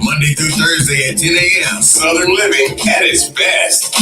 Monday through Thursday at 10 a.m. Southern living at its best.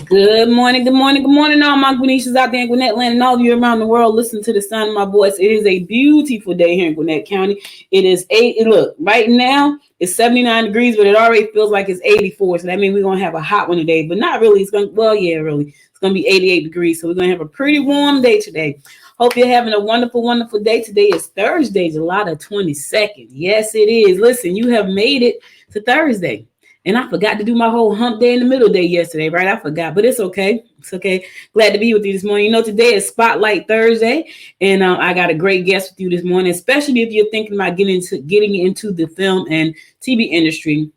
Good morning, all my Gwinnetians out there in Gwinnett land and all of you around the world. Listen to the sound of my voice. It is a beautiful day here in Gwinnett County. It is look, right now it's 79 degrees, but it already feels like it's 84. So that means we're going to have a hot one today, but not really. It's going to be 88 degrees. So we're going to have a pretty warm day today. Hope you're having a wonderful, wonderful day. Today is Thursday, July the 22nd. Yes, it is. Listen, you have made it to Thursday. And I forgot to do my whole hump day in the middle day yesterday, right? I forgot, but it's okay. It's okay. Glad to be with you this morning. You know, today is Spotlight Thursday, and I got a great guest with you this morning, especially if you're thinking about getting into the film and TV industry.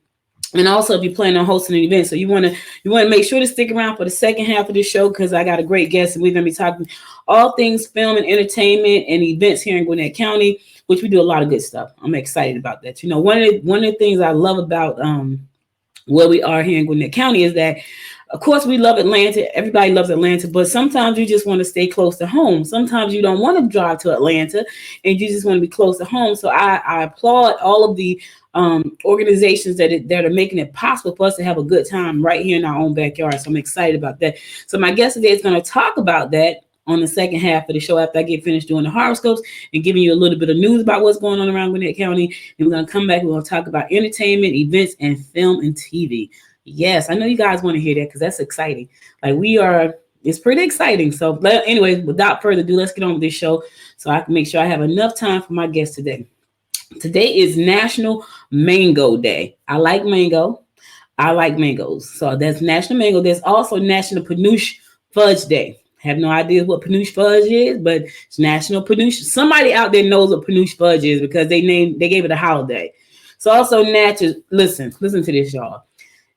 And also if you're planning on hosting an event. So you want to make sure to stick around for the second half of the show, because I got a great guest and we're going to be talking all things film and entertainment and events here in Gwinnett County, which we do a lot of good stuff. I'm excited about that. You know, one of the things I love about where we are here in Gwinnett County is that, of course, we love Atlanta. Everybody loves Atlanta, but sometimes you just want to stay close to home. Sometimes you don't want to drive to Atlanta and you just want to be close to home. So I applaud all of the organizations that are making it possible for us to have a good time right here in our own backyard. So I'm excited about that. So my guest today is going to talk about that on the second half of the show after I get finished doing the horoscopes and giving you a little bit of news about what's going on around Gwinnett County. And we're going to come back. We're going to talk about entertainment, events, and film and TV. Yes, I know you guys want to hear that because that's exciting. It's pretty exciting. So anyways, without further ado, let's get on with this show so I can make sure I have enough time for my guest today. Today is National Mango Day. I like mango. I like mangoes. So that's National Mango. There's also National Panoche Fudge Day. Have no idea what Panoche Fudge is, but it's National Panoche. Somebody out there knows what Panoche Fudge is because they gave it a holiday. So also listen to this, y'all.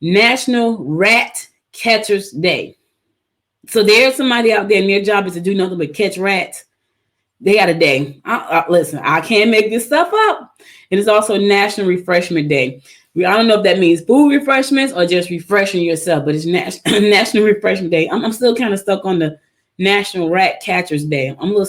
National Rat Catchers Day. So there's somebody out there and their job is to do nothing but catch rats. They got a day. Listen, I can't make this stuff up. It is also National Refreshment Day. I don't know if that means food refreshments or just refreshing yourself, but it's National Refreshment Day. I'm still kind of stuck on the National Rat Catchers Day. I'm a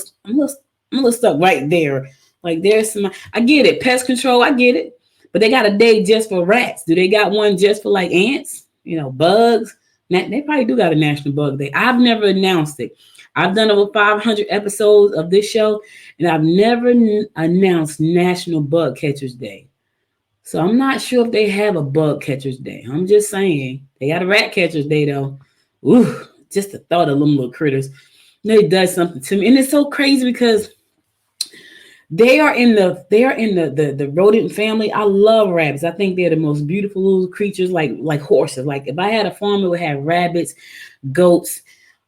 little stuck right there. Like I get it, pest control, I get it, but they got a day just for rats. Do they got one just for like ants? You know, bugs. They probably do got a National Bug Day. I've never announced it. I've done over 500 episodes of this show, and I've never announced National Bug Catchers Day. So I'm not sure if they have a Bug Catchers Day. I'm just saying they got a Rat Catchers Day though. Ooh, just the thought of them little critters. It does something to me, and it's so crazy because they are in the rodent family. I love rabbits. I think they're the most beautiful little creatures, like horses. Like if I had a farm, it would have rabbits, goats,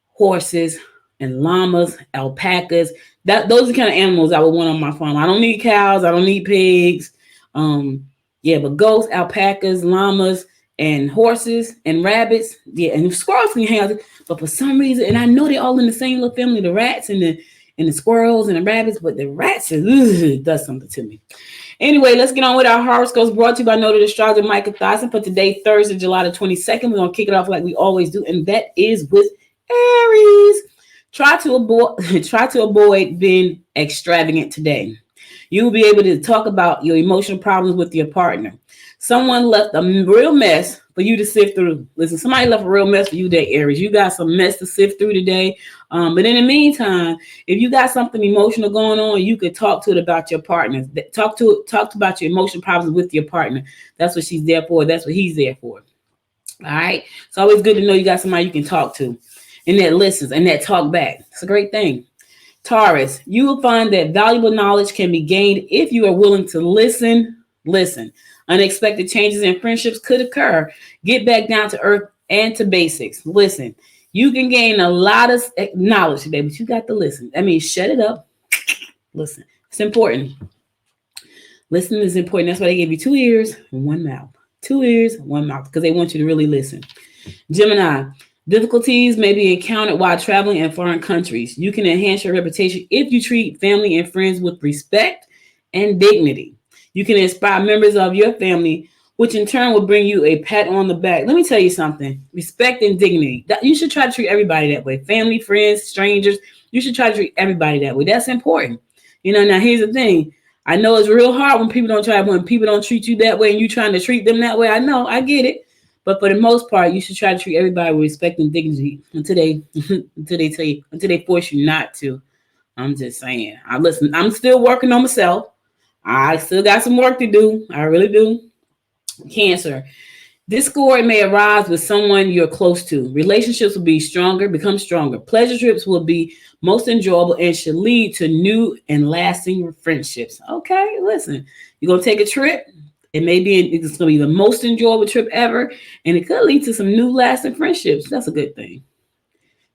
horses, and llamas, alpacas. Those are the kind of animals I would want on my farm. I don't need cows. I don't need pigs. But goats, alpacas, llamas, and horses and rabbits, and squirrels can hang out. But for some reason, and I know they're all in the same little family, the rats and the squirrels and the rabbits, but the rats does something to me. Anyway, let's get on with our horoscopes brought to you by Noted Astrologer Micah Thiessen for today, Thursday, July the 22nd. We're gonna kick it off like we always do, and that is with Aries. Try to avoid being extravagant today. You will be able to talk about your emotional problems with your partner. Someone left a real mess for you to sift through. Listen, somebody left a real mess for you today, Aries. You got some mess to sift through today. But in the meantime, if you got something emotional going on, you could talk to it about your partner. Talk about your emotional problems with your partner. That's what she's there for. That's what he's there for. All right. It's always good to know you got somebody you can talk to and that listens and that talk back. It's a great thing. Taurus, you will find that valuable knowledge can be gained if you are willing to listen. Unexpected changes in friendships could occur. Get back down to earth and to basics. Listen, you can gain a lot of knowledge today, but you got to listen. I mean, shut it up. Listen, it's important. Listening is important. That's why they gave you 2 ears and 1 mouth. 2 ears, 1 mouth, because they want you to really listen. Gemini, difficulties may be encountered while traveling in foreign countries. You can enhance your reputation if you treat family and friends with respect and dignity. You can inspire members of your family, which in turn will bring you a pat on the back. Let me tell you something. Respect and dignity. You should try to treat everybody that way. Family, friends, strangers. You should try to treat everybody that way. That's important. Now here's the thing. I know it's real hard when people don't treat you that way and you trying to treat them that way. I know, I get it. But for the most part, you should try to treat everybody with respect and dignity until they until they force you not to. I'm just saying. I'm still working on myself. I still got some work to do. I really do. Cancer. Discord may arise with someone you're close to. Relationships will become stronger. Pleasure trips will be most enjoyable and should lead to new and lasting friendships. Okay, listen, you're going to take a trip. It's going to be the most enjoyable trip ever, and it could lead to some new lasting friendships. That's a good thing.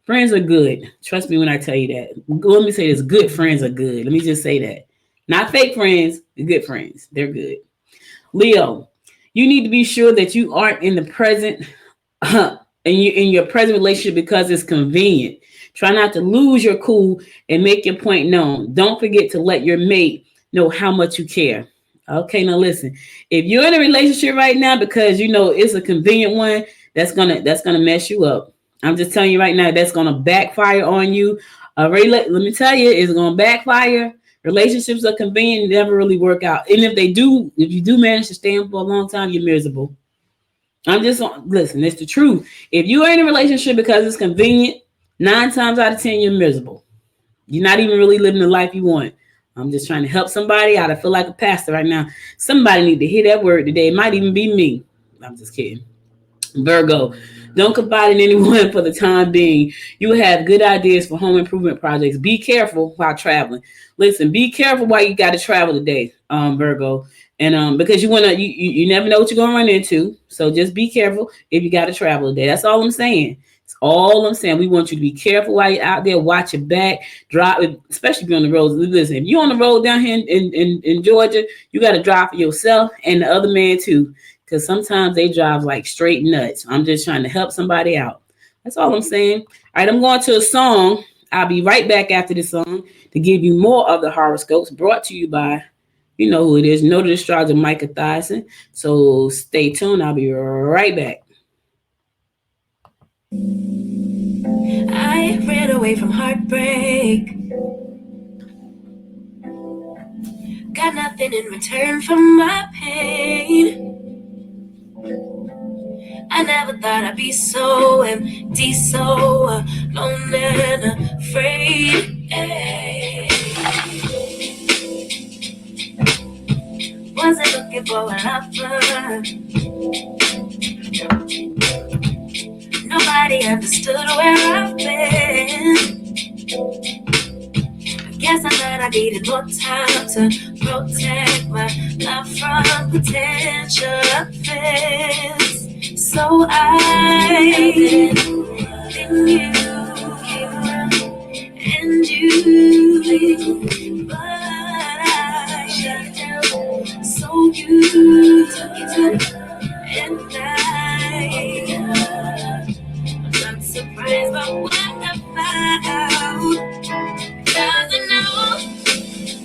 Friends are good. Trust me when I tell you that. Let me say this. Good friends are good. Let me just say that. Not fake friends, good friends. They're good. Leo, you need to be sure that you aren't in the present in your present relationship because it's convenient. Try not to lose your cool and make your point known. Don't forget to let your mate know how much you care. Okay, now listen. If you're in a relationship right now because it's a convenient one, that's gonna mess you up. I'm just telling you right now, that's gonna backfire on you. Let me tell you, it's gonna backfire. Relationships are convenient, never really work out. And if you do manage to stay in for a long time, you're miserable. Listen, it's the truth. If you are in a relationship because it's convenient, 9 times out of 10, you're miserable. You're not even really living the life you want. I'm just trying to help somebody out. I feel like a pastor right now. Somebody need to hear that word today. It might even be me. I'm just kidding. Virgo, don't confide in anyone for the time being. You have good ideas for home improvement projects. Be careful while traveling. Listen, be careful while you got to travel today, Virgo. And because you never know what you're going to run into. So just be careful if you got to travel today. That's all I'm saying. It's all I'm saying. We want you to be careful while you're out there. Watch your back. Drive, especially if you're on the road. Listen, if you're on the road down here in Georgia, you got to drive for yourself and the other man too. Because sometimes they drive like straight nuts. I'm just trying to help somebody out. That's all I'm saying. All right, I'm going to a song. I'll be right back after this song to give you more of the horoscopes brought to you by, you know who it is, Noted Astrologer Micah Thyssen. So stay tuned. I'll be right back. I ran away from heartbreak. Got nothing in return for my pain. I never thought I'd be so empty, so alone and afraid. Wasn't looking for a lover. Nobody understood where I've been. I guess I thought I needed more time to protect my love from potential offense. So I in you and you, but I shut down. So you and I'm not surprised by what I found. 'Cause I know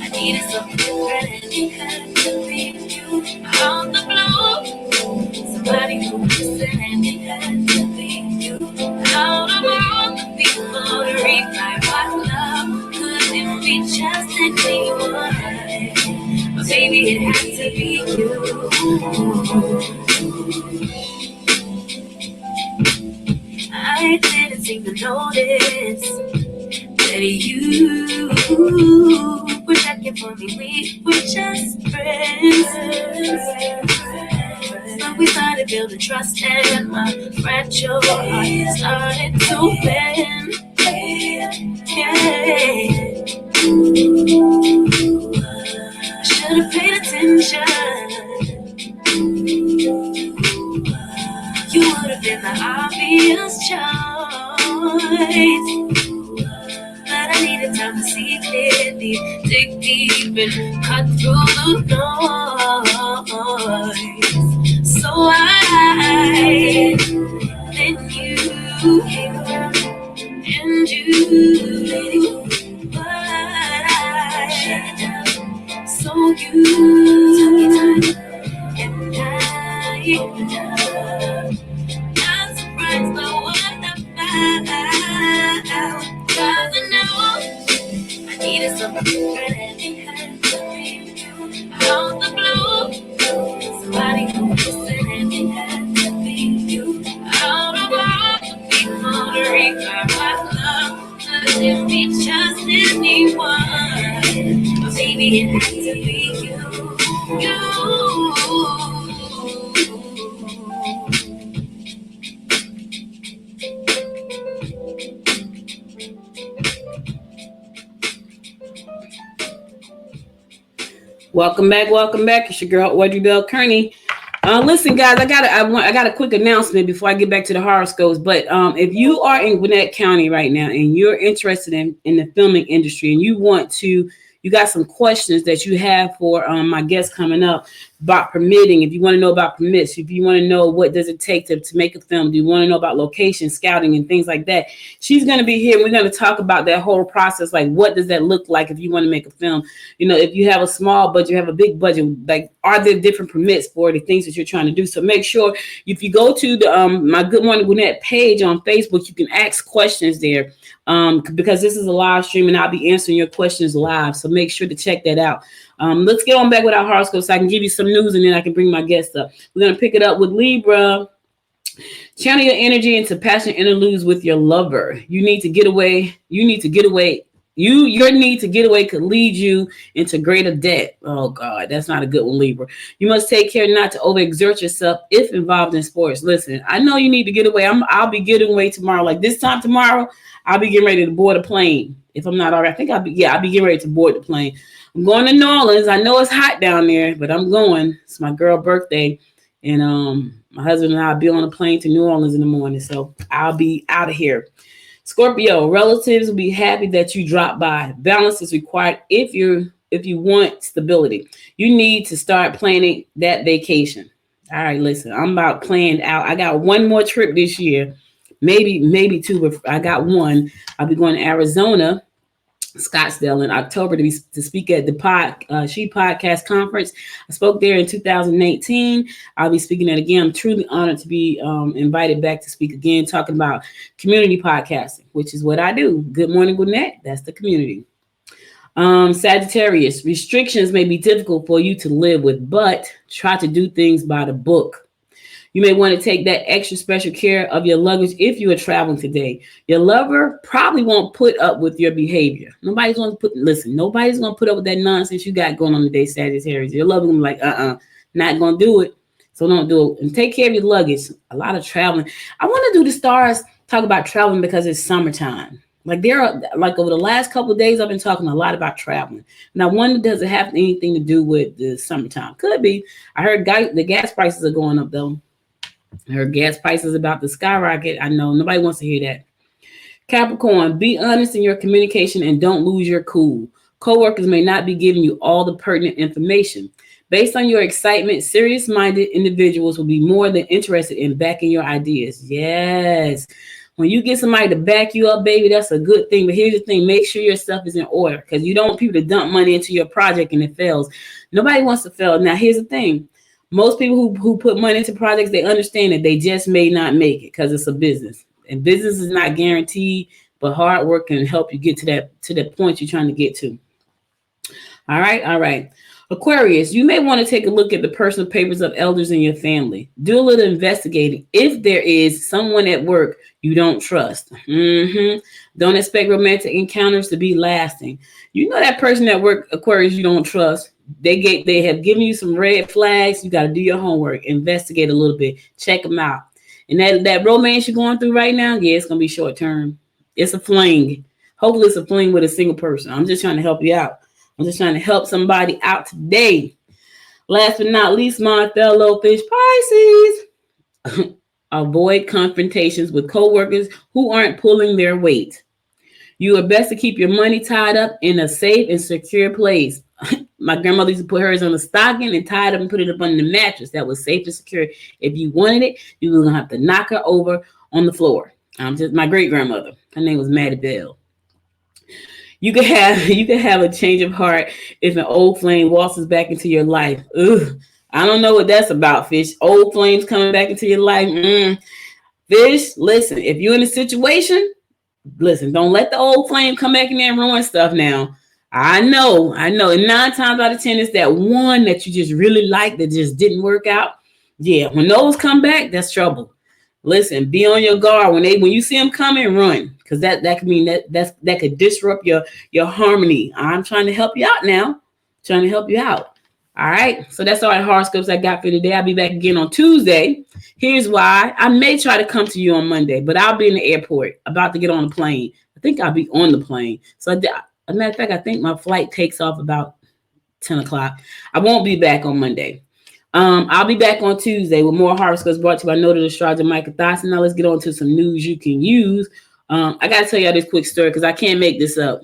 I needed something different, and it had to be you. On the blow, somebody who listened, and it had to be you. Out of all the people to reply what love couldn't be just anyone, but baby it had to be you. I didn't seem to notice that you were checking for me. We were just friends. But we started building trust, and my fragile heart started to bend. Yeah. I should have paid attention. You would have been the obvious choice. But I needed time to see clearly, dig deep and cut through the noise. So I then you and you, but I so you and I. I'm surprised by what I found. 'Cause I know I needed something different, and it had to be you. Out the blue, somebody who listen and it had to be you. Out of all the people to revive my love, could it be just anyone? But baby, it had to be you. You. Welcome back. It's your girl Audrey Bell Kearney. Listen, guys, I got a quick announcement before I get back to the horoscopes. But if you are in Gwinnett County right now and you're interested in the filming industry and you got some questions that you have for my guest coming up about permitting, if you want to know about permits, if you want to know what does it take to make a film, do you want to know about location scouting and things like that, she's going to be here. We're going to talk about that whole process. Like, what does that look like if you want to make a film? You know, if you have a small budget, you have a big budget, like, are there different permits for the things that you're trying to do? So make sure if you go to the my Good Morning Gwinnett page on Facebook, you can ask questions there. Because this is a live stream and I'll be answering your questions live. So make sure to check that out. Let's get on back with our horoscope so I can give you some news and then I can bring my guest up. We're going to pick it up with Libra. Channel your energy into passionate interludes with your lover. Your need to get away could lead you into greater debt. Oh God, that's not a good one, Libra. You must take care not to overexert yourself if involved in sports. Listen, I know you need to get away. I'll be getting away tomorrow. Like this time tomorrow, I'll be getting ready to board a plane. If I'm not already, I think I'll be getting ready to board the plane. I'm going to New Orleans. I know it's hot down there, but I'm going. It's my girl's birthday. And my husband and I'll be on a plane to New Orleans in the morning. So I'll be out of here. Scorpio, relatives will be happy that you dropped by. Balance is required if you want stability. You need to start planning that vacation. All right, listen, I'm about planned out. I got one more trip this year. Maybe two, but I got one. I'll be going to Arizona, Scottsdale in October to speak at the She Podcast Conference. I spoke there in 2018. I'll be speaking that again. I'm truly honored to be invited back to speak again, talking about community podcasting, which is what I do. Good Morning Gwinnett, that's the community. Sagittarius, restrictions may be difficult for you to live with, but try to do things by the book. You may want to take that extra special care of your luggage if you are traveling today. Your lover probably won't put up with your behavior. Nobody's going to put up with that nonsense you got going on today, Sagittarius. Your lover going to be like, not going to do it. So don't do it. And take care of your luggage. A lot of traveling. I want to do the stars talk about traveling because it's summertime. Like over the last couple of days, I've been talking a lot about traveling. Now, one, does it have anything to do with the summertime? Could be. I heard the gas prices are going up though. Her gas prices about to skyrocket. I know nobody wants to hear that. Capricorn, be honest in your communication and don't lose your cool. Coworkers may not be giving you all the pertinent information. Based on your excitement, serious-minded individuals will be more than interested in backing your ideas. Yes. When you get somebody to back you up, baby, that's a good thing. But here's the thing. Make sure your stuff is in order because you don't want people to dump money into your project and it fails. Nobody wants to fail. Now, here's the thing. Most people who put money into projects, they understand that they just may not make it because it's a business. And business is not guaranteed, but hard work can help you get to that point you're trying to get to. All right. Aquarius, you may want to take a look at the personal papers of elders in your family. Do a little investigating if there is someone at work you don't trust. Don't expect romantic encounters to be lasting. You know that person at work, Aquarius, you don't trust. They have given you some red flags. You got to do your homework, investigate a little bit, check them out. And that romance you're going through right now, yeah, it's going to be short term. It's a fling. Hopefully it's a fling with a single person. I'm just trying to help you out. I'm just trying to help somebody out today. Last but not least, my fellow fish Pisces. Avoid confrontations with coworkers who aren't pulling their weight. You are best to keep your money tied up in a safe and secure place. My grandmother used to put hers on a stocking and tie it up and put it up under the mattress. That was safe and secure. If you wanted it, you were gonna have to knock her over on the floor. My great grandmother. Her name was Maddie Bell. You can have a change of heart if an old flame waltzes back into your life. Ugh, I don't know what that's about, fish. Old flames coming back into your life. Fish, listen, if you're in a situation, listen, don't let the old flame come back in there and ruin stuff now. I know. And 9 times out of 10, it's that one that you just really like that just didn't work out. Yeah, when those come back, that's trouble. Listen, be on your guard when you see them coming, run, because that could mean that could disrupt your harmony. I'm trying to help you out now, trying to help you out. All right, so that's all the horoscopes I got for today. I'll be back again on Tuesday. Here's why: I may try to come to you on Monday, but I'll be in the airport about to get on the plane. I think I'll be on the plane. So, as a matter of fact, I think my flight takes off about 10 o'clock. I won't be back on Monday. I'll be back on Tuesday with more horoscopes brought to you by noted astrologer Micah Thotson. Now let's get on to some news you can use. I got to tell y'all this quick story because I can't make this up.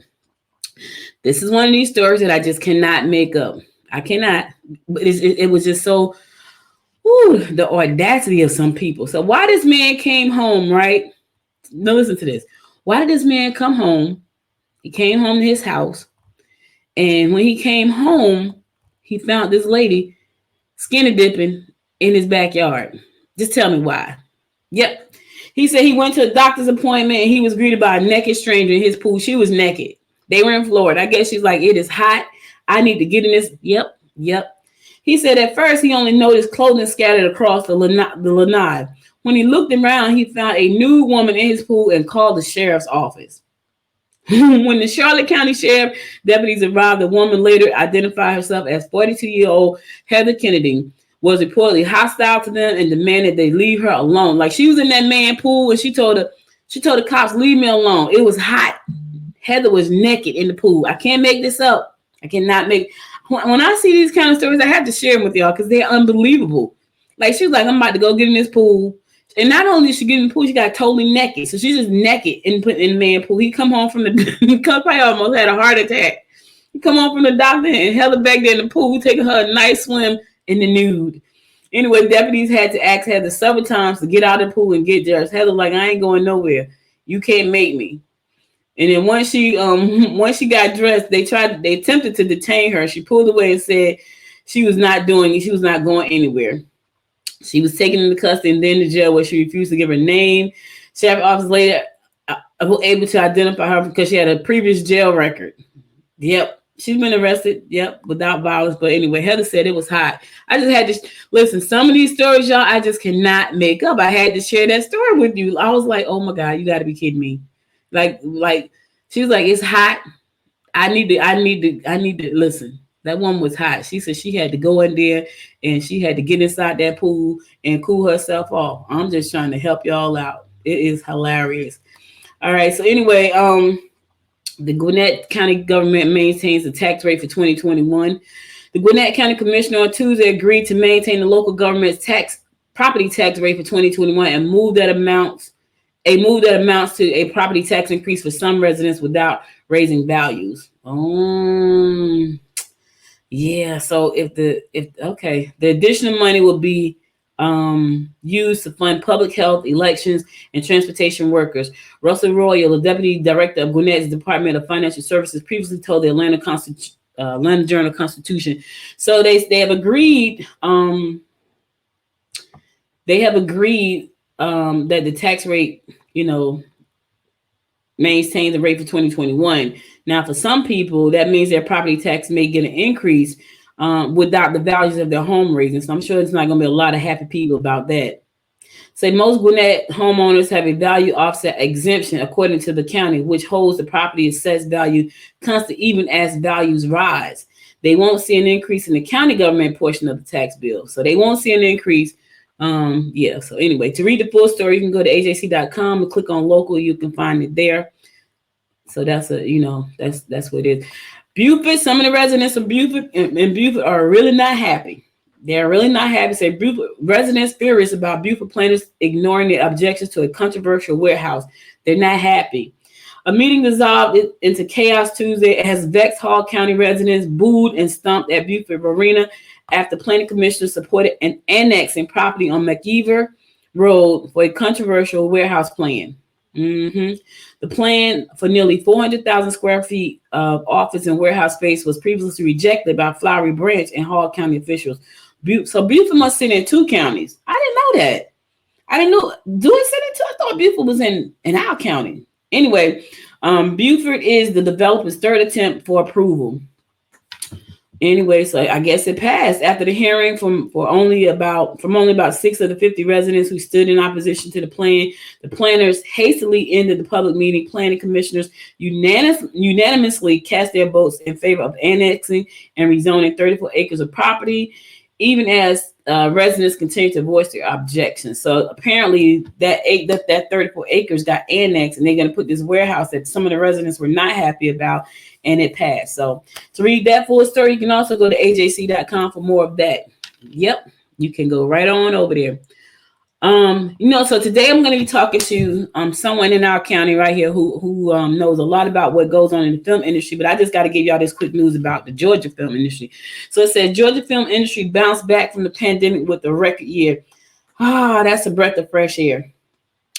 This is one of these stories that I just cannot make up. I cannot. But it was just so, the audacity of some people. So why this man came home, right? Now listen to this. Why did this man come home? He came home to his house. And when he came home, he found this lady skinny dipping in his backyard. Just tell me why. Yep. He said he went to a doctor's appointment and he was greeted by a naked stranger in his pool. She was naked. They were in Florida. I guess she's like, it is hot. I need to get in this. Yep. He said at first he only noticed clothing scattered across the lanai. When he looked around, he found a nude woman in his pool and called the sheriff's office. When the Charlotte County Sheriff deputies arrived, the woman later identified herself as 42-year-old Heather Kennedy, was reportedly hostile to them and demanded they leave her alone. Like she was in that man pool and she told the cops, leave me alone. It was hot. Heather was naked in the pool. I can't make this up. I cannot make. When I see these kind of stories, I have to share them with y'all because they're unbelievable. Like she was like, I'm about to go get in this pool. And not only did she get in the pool, she got totally naked. So she's just naked and put in the man pool. He come home from the probably almost had a heart attack. He come home from the doctor and Heather back there in the pool, taking her a nice swim in the nude. Anyway, deputies had to ask Heather several times to get out of the pool and get dressed. Heather like, I ain't going nowhere. You can't make me. And then once she got dressed, they attempted to detain her. She pulled away and said she was not doing it. She was not going anywhere. She was taken into custody and then to jail where she refused to give her name. Sheriff's office later was able to identify her because she had a previous jail record. Yep. She's been arrested. Yep. Without violence. But anyway, Heather said it was hot. I just had to listen. Some of these stories, y'all, I just cannot make up. I had to share that story with you. I was like, oh my God, you got to be kidding me. Like she was like, it's hot. I need to listen. That woman was hot. She said she had to go in there and she had to get inside that pool and cool herself off. I'm just trying to help y'all out. It is hilarious. All right. So anyway, the Gwinnett County government maintains the tax rate for 2021. The Gwinnett County Commissioner on Tuesday agreed to maintain the local government's property tax rate for 2021 and move that amounts to a property tax increase for some residents without raising values. Yeah, so the additional money will be used to fund public health, elections, and transportation workers. Russell Royal, the deputy director of Gwinnett's Department of Financial Services, previously told the Atlanta Journal-Constitution. So they have agreed. That the tax rate, maintains the rate for 2021. Now, for some people, that means their property tax may get an increase without the values of their home raising. So I'm sure it's not going to be a lot of happy people about that. Say most Gwinnett homeowners have a value offset exemption according to the county, which holds the property assessed value constant even as values rise. They won't see an increase in the county government portion of the tax bill. So they won't see an increase. So anyway, to read the full story, you can go to ajc.com and click on local. You can find it there. So that's that's what it is. Buford, some of the residents of Buford are really not happy. They're really not happy. Say Buford residents furious about Buford planners ignoring their objections to a controversial warehouse. They're not happy. A meeting dissolved into chaos Tuesday as vexed Hall County residents booed and stomped at Buford Arena after planning commissioner supported an annexing property on McIver Road for a controversial warehouse plan. The plan for nearly 400,000 square feet of office and warehouse space was previously rejected by Flowery Branch and Hall County officials. So Buford must sit in 2 counties. I didn't know that. I didn't know. Do it sit in 2? I thought Buford was in our county. Anyway, Buford is the developer's third attempt for approval. Anyway, so I guess it passed after the hearing from only about 6 of the 50 residents who stood in opposition to the plan. The planners hastily ended the public meeting. Planning commissioners unanimously cast their votes in favor of annexing and rezoning 34 acres of property, even as residents continue to voice their objections. So apparently that 34 acres got annexed, and they're going to put this warehouse that some of the residents were not happy about, and it passed. So to read that full story, you can also go to ajc.com for more of that. Yep, you can go right on over there. So today I'm going to be talking to someone in our county right here who knows a lot about what goes on in the film industry, but I just got to give y'all this quick news about the Georgia film industry. So it says Georgia film industry bounced back from the pandemic with a record year. That's a breath of fresh air.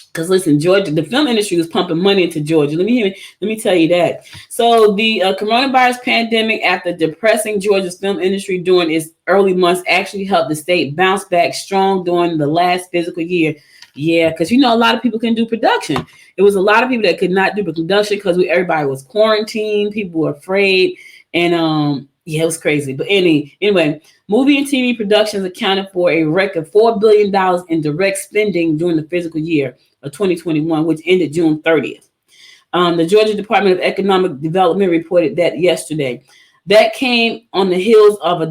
Because listen, Georgia, the film industry was pumping money into Georgia. Let me tell you that. So the coronavirus pandemic, after depressing Georgia's film industry during its early months, actually helped the state bounce back strong during the last fiscal year. Yeah, because a lot of people can do production. It was a lot of people that could not do production because everybody was quarantined. People were afraid, and it was crazy. But anyway, movie and TV productions accounted for a record $4 billion in direct spending during the fiscal year of 2021, which ended June 30th. The Georgia Department of Economic Development reported that yesterday. That came on the heels of a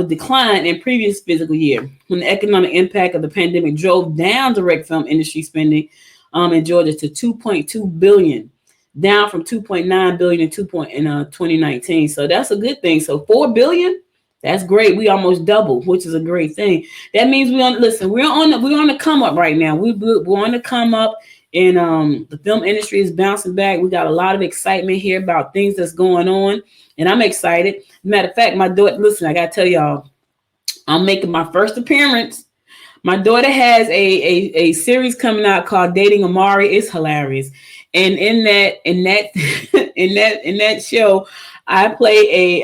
decline in previous fiscal year, when the economic impact of the pandemic drove down direct film industry spending in Georgia to $2.2 billion, down from $2.9 billion in 2019. So that's a good thing. So $4 billion. That's great. We almost doubled, which is a great thing. That means we're on the come up right now. We're on the come up, and the film industry is bouncing back. We got a lot of excitement here about things that's going on, and I'm excited. Matter of fact, my daughter, listen, I gotta tell y'all, I'm making my first appearance. My daughter has a series coming out called Dating Amari. It's hilarious, and in that show, I play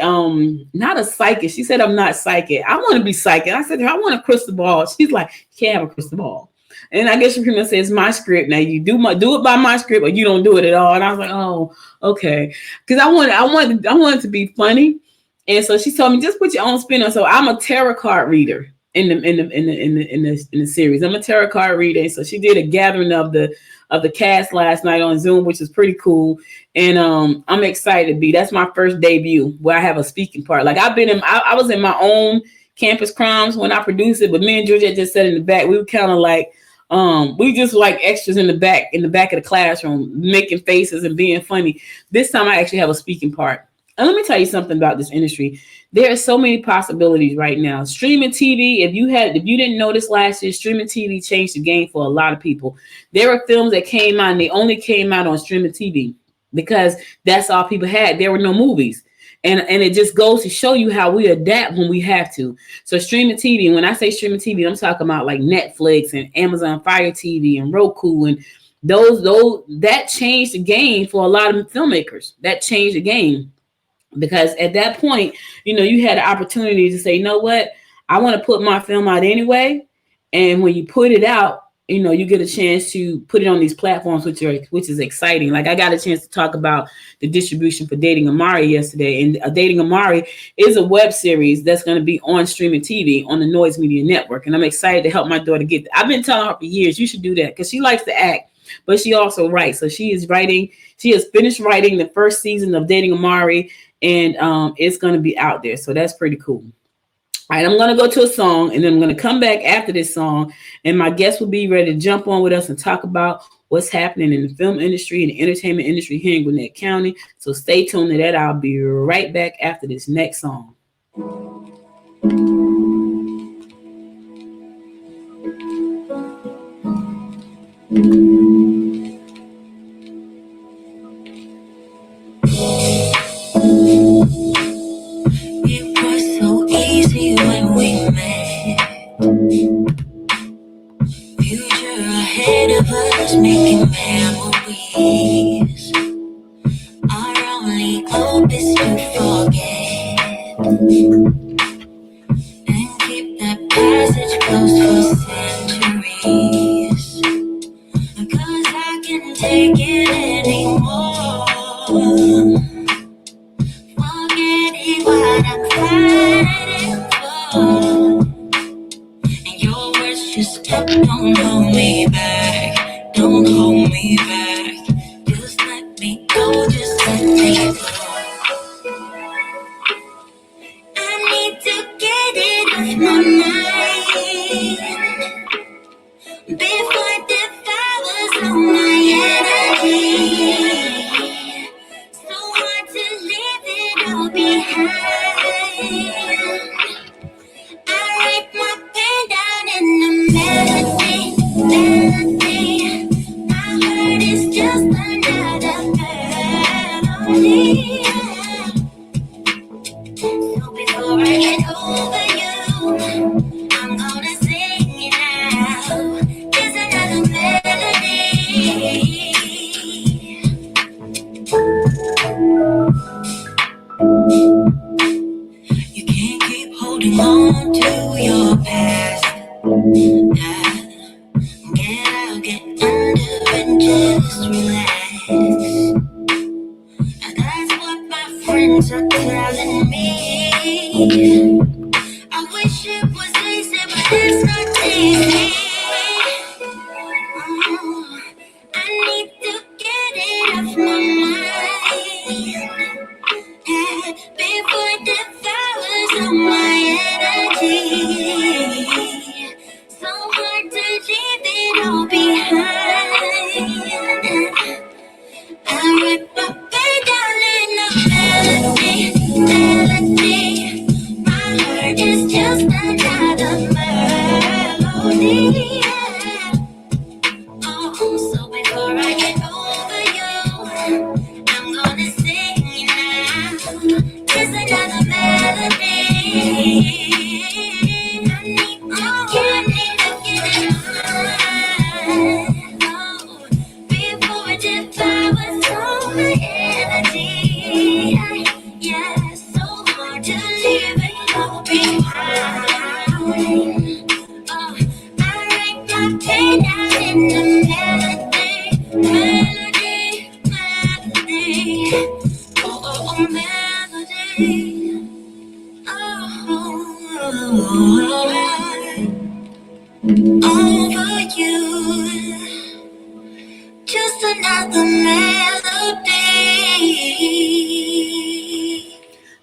not a psychic. She said I'm not psychic. I want to be psychic. I said to her, I want a crystal ball. She's like, you can't have a crystal ball. And I guess she pretty much says my script. Now you do it by my script, or you don't do it at all. And I was like, oh, okay, because I wanted it to be funny. And so she told me, just put your own spin on. So I'm a tarot card reader in the series. I'm a tarot card reader. And so she did a gathering of the cast last night on Zoom, which is pretty cool. And I'm excited to that's my first debut where I have a speaking part. Like I was in my own Campus Crimes when I produced it, but me and Georgia just sat in the back. We were kind of like, we just like extras in the back of the classroom, making faces and being funny. This time I actually have a speaking part. And let me tell you something about this industry. There are so many possibilities right now. Streaming TV, if you didn't notice last year, streaming TV changed the game for a lot of people. There were films that came out and they only came out on streaming TV because that's all people had. There were no movies. And it just goes to show you how we adapt when we have to. So streaming TV, when I say streaming TV, I'm talking about like Netflix and Amazon Fire TV and Roku, and those that changed the game for a lot of filmmakers. That changed the game. Because at that point, you had the opportunity to say, you know what, I want to put my film out anyway. And when you put it out, you get a chance to put it on these platforms, which is exciting. Like I got a chance to talk about the distribution for Dating Amari yesterday. And Dating Amari is a web series that's going to be on streaming TV on the Noise Media Network. And I'm excited to help my daughter get that. I've been telling her for years, you should do that, because she likes to act, but she also writes. So she has finished writing the first season of Dating Amari, and it's going to be out there. So that's pretty cool. All right, I'm going to go to a song, and then I'm going to come back after this song, and my guest will be ready to jump on with us and talk about what's happening in the film industry and the entertainment industry here in Gwinnett County. So stay tuned to that. I'll be right back after this next song. Future ahead of us, making memories. Our only hope is to forget and keep that passage closed for centuries. Because I can't take it anymore. back. Don't hold me back. Just let me go. Just let me go. I need to get it off my mind before it devours all my energy. So hard to leave it all behind. I write my pain down in the melody. My heart is just another melody. So before I get over you, I'm gonna sing it now. There's another melody. You can't keep holding on to your past. Get out, get under and just relax. And that's what my friends are telling me. I wish it was easy, but it's not easy. I need to get it off my mind. Before it devours all my energy. So hard to leave it all behind. I write my pain down in a melody. My heart is just another melody. Oh, so before I get over you, I'm gonna sing it now. There's another melody. I need to get it right. Oh, before it devours all my energy. Yeah, so hard to leave it all behind. Oh, I write my pain down in the melody. Oh, melody. Over you, just another melody.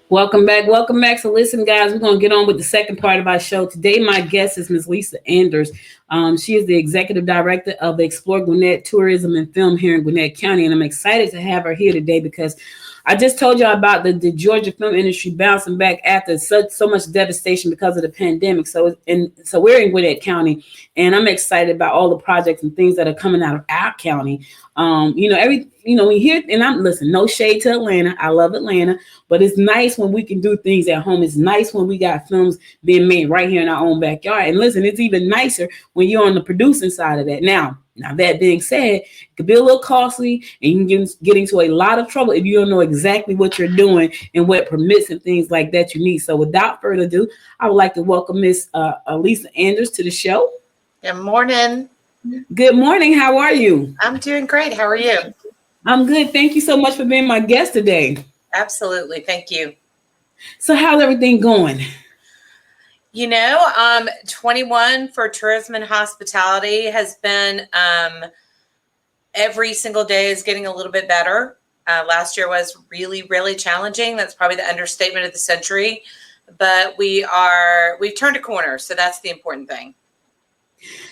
Welcome back. Welcome back. So listen, guys, we're going to get on with the second part of our show. Today, my guest is Ms. Lisa Anders. She is the executive director of Explore Gwinnett Tourism and Film here in Gwinnett County. And I'm excited to have her here today because I just told y'all about the Georgia film industry bouncing back after so much devastation because of the pandemic. So we're in Gwinnett County, and I'm excited about all the projects and things that are coming out of our county. We hear, and listen, no shade to Atlanta. I love Atlanta, but it's nice when we can do things at home. It's nice when we got films being made right here in our own backyard. And listen, it's even nicer when you're on the producing side of that. Now that being said, it could be a little costly, and you can get into a lot of trouble if you don't know exactly what you're doing and what permits and things like that you need. So without further ado, I would like to welcome Miss Lisa Anders to the show. Good morning. Good morning. How are you? I'm doing great. How are you? I'm good. Thank you so much for being my guest today. Absolutely. Thank you. So how's everything going? 21 for tourism and hospitality has been every single day is getting a little bit better. Last year was really, really challenging. That's probably the understatement of the century, but we've turned a corner. So that's the important thing.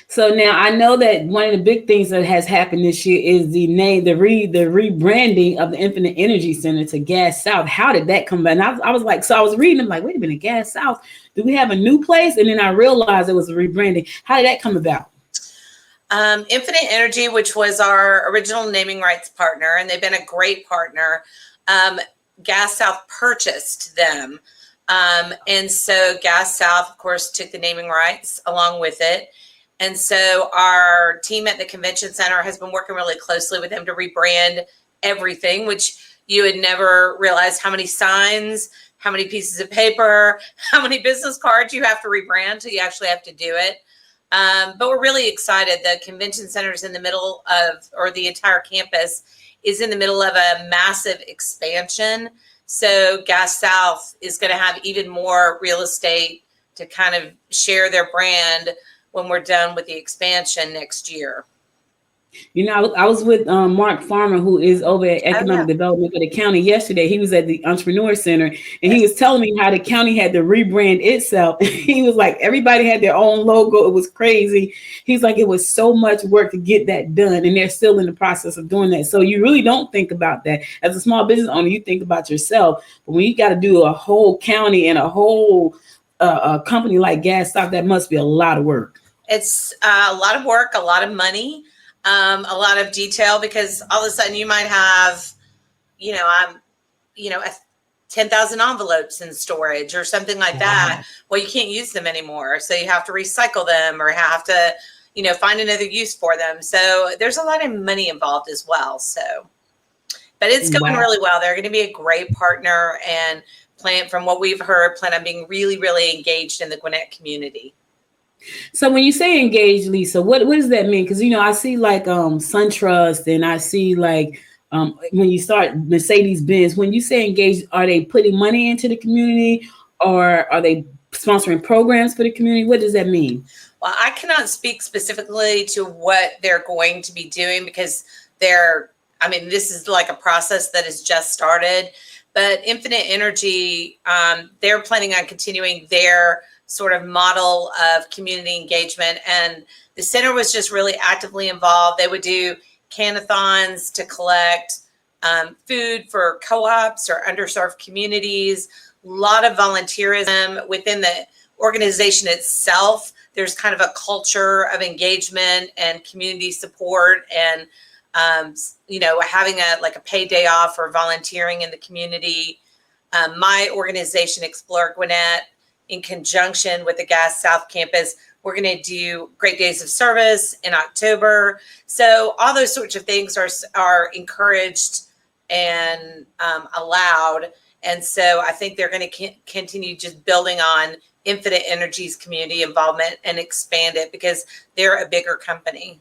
So now I know that one of the big things that has happened this year is the rebranding of the Infinite Energy Center to Gas South. How did that come about? And I was reading, I'm like, wait a minute, Gas South, do we have a new place? And then I realized it was a rebranding. How did that come about? Infinite Energy, which was our original naming rights partner, and they've been a great partner. Gas South purchased them. And so Gas South, of course, took the naming rights along with it. And so our team at the convention center has been working really closely with them to rebrand everything, which you would never realize how many signs, how many pieces of paper, how many business cards you have to rebrand till you actually have to do it. But we're really excited. The convention center is in the middle of, or the entire campus is in the middle of a massive expansion. So Gas South is going to have even more real estate to kind of share their brand when we're done with the expansion next year. You know, I was with Mark Farmer, who is over at Economic Development for the county yesterday. He was at the Entrepreneur Center, and he was telling me how the county had to rebrand itself. He was like, everybody had their own logo. It was crazy. He's like, it was so much work to get that done, and they're still in the process of doing that. So you really don't think about that. As a small business owner, you think about yourself. But when you got to do a whole county and a whole a company like Gas Stop, that must be a lot of work. It's a lot of work, a lot of money. A lot of detail, because all of a sudden you might have, 10,000 envelopes in storage or something like that. Well, you can't use them anymore. So you have to recycle them or have to, find another use for them. So there's a lot of money involved as well. So, but it's going really well. They're going to be a great partner, and from what we've heard, plan on being really, really engaged in the Gwinnett community. So when you say engage, Lisa, what does that mean? Because, I see like SunTrust, and I see like when you start Mercedes-Benz, when you say engage, are they putting money into the community, or are they sponsoring programs for the community? What does that mean? Well, I cannot speak specifically to what they're going to be doing, because this is like a process that has just started. But Infinite Energy, they're planning on continuing their sort of model of community engagement. And the center was just really actively involved. They would do canathons to collect food for co-ops or underserved communities, a lot of volunteerism within the organization itself. There's kind of a culture of engagement and community support, and, having a paid day off for volunteering in the community. My organization, Explore Gwinnett, in conjunction with the Gas South campus, we're going to do Great Days of Service in October. So all those sorts of things are encouraged and allowed. And so I think they're going to continue just building on Infinite Energy's community involvement and expand it, because they're a bigger company.